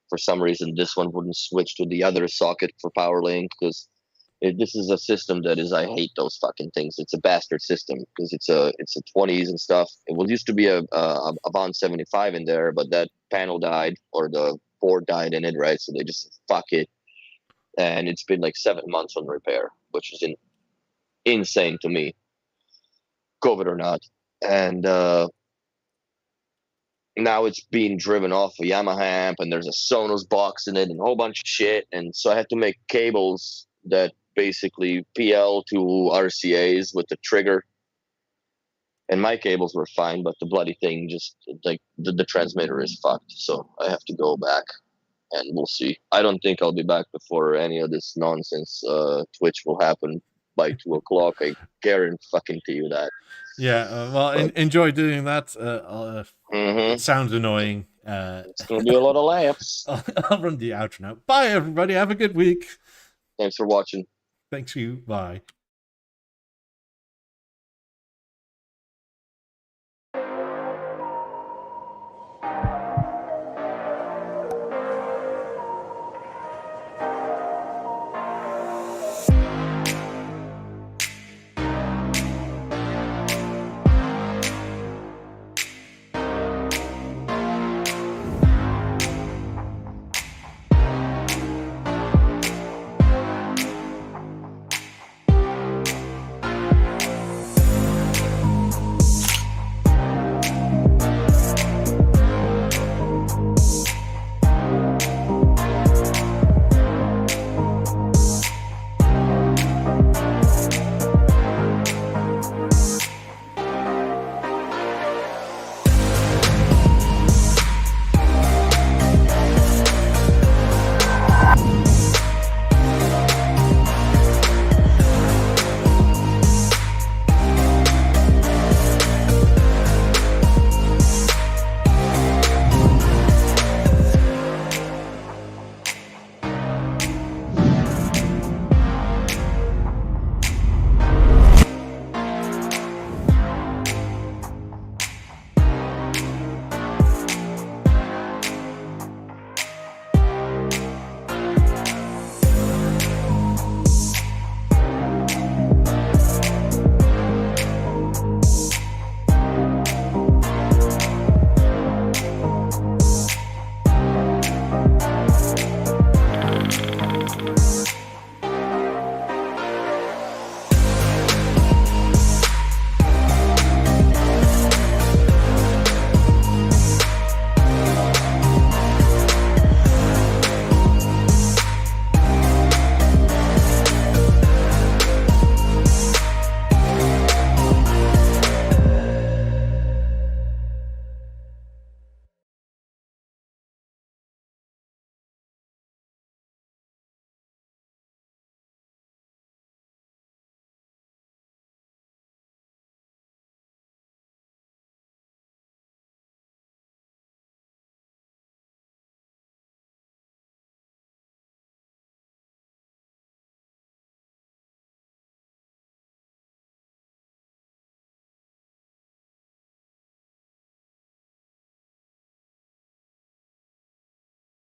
for some reason this one wouldn't switch to the other socket for power link because This is a system that is, I hate those fucking things. It's a bastard system because it's a 20s and stuff. It was used to be a Avant 75 in there, but that panel died or the board died in it, right? So they just fuck it, and it's been like 7 months on repair, which is insane to me, COVID or not. And now it's being driven off a Yamaha amp, and there's a Sonos box in it and a whole bunch of shit. And so I had to make cables that basically PL to RCAs with the trigger. And my cables were fine, but the bloody thing just like the transmitter is fucked. So I have to go back, and we'll see. I don't think I'll be back before any of this nonsense Twitch will happen by 2 o'clock. I guarantee fucking to you that. Yeah, well, enjoy doing that. It sounds annoying. It's gonna be a lot of laughs. I'll run the outro now. Bye, everybody. Have a good week. Thanks for watching. Thanks you. Bye.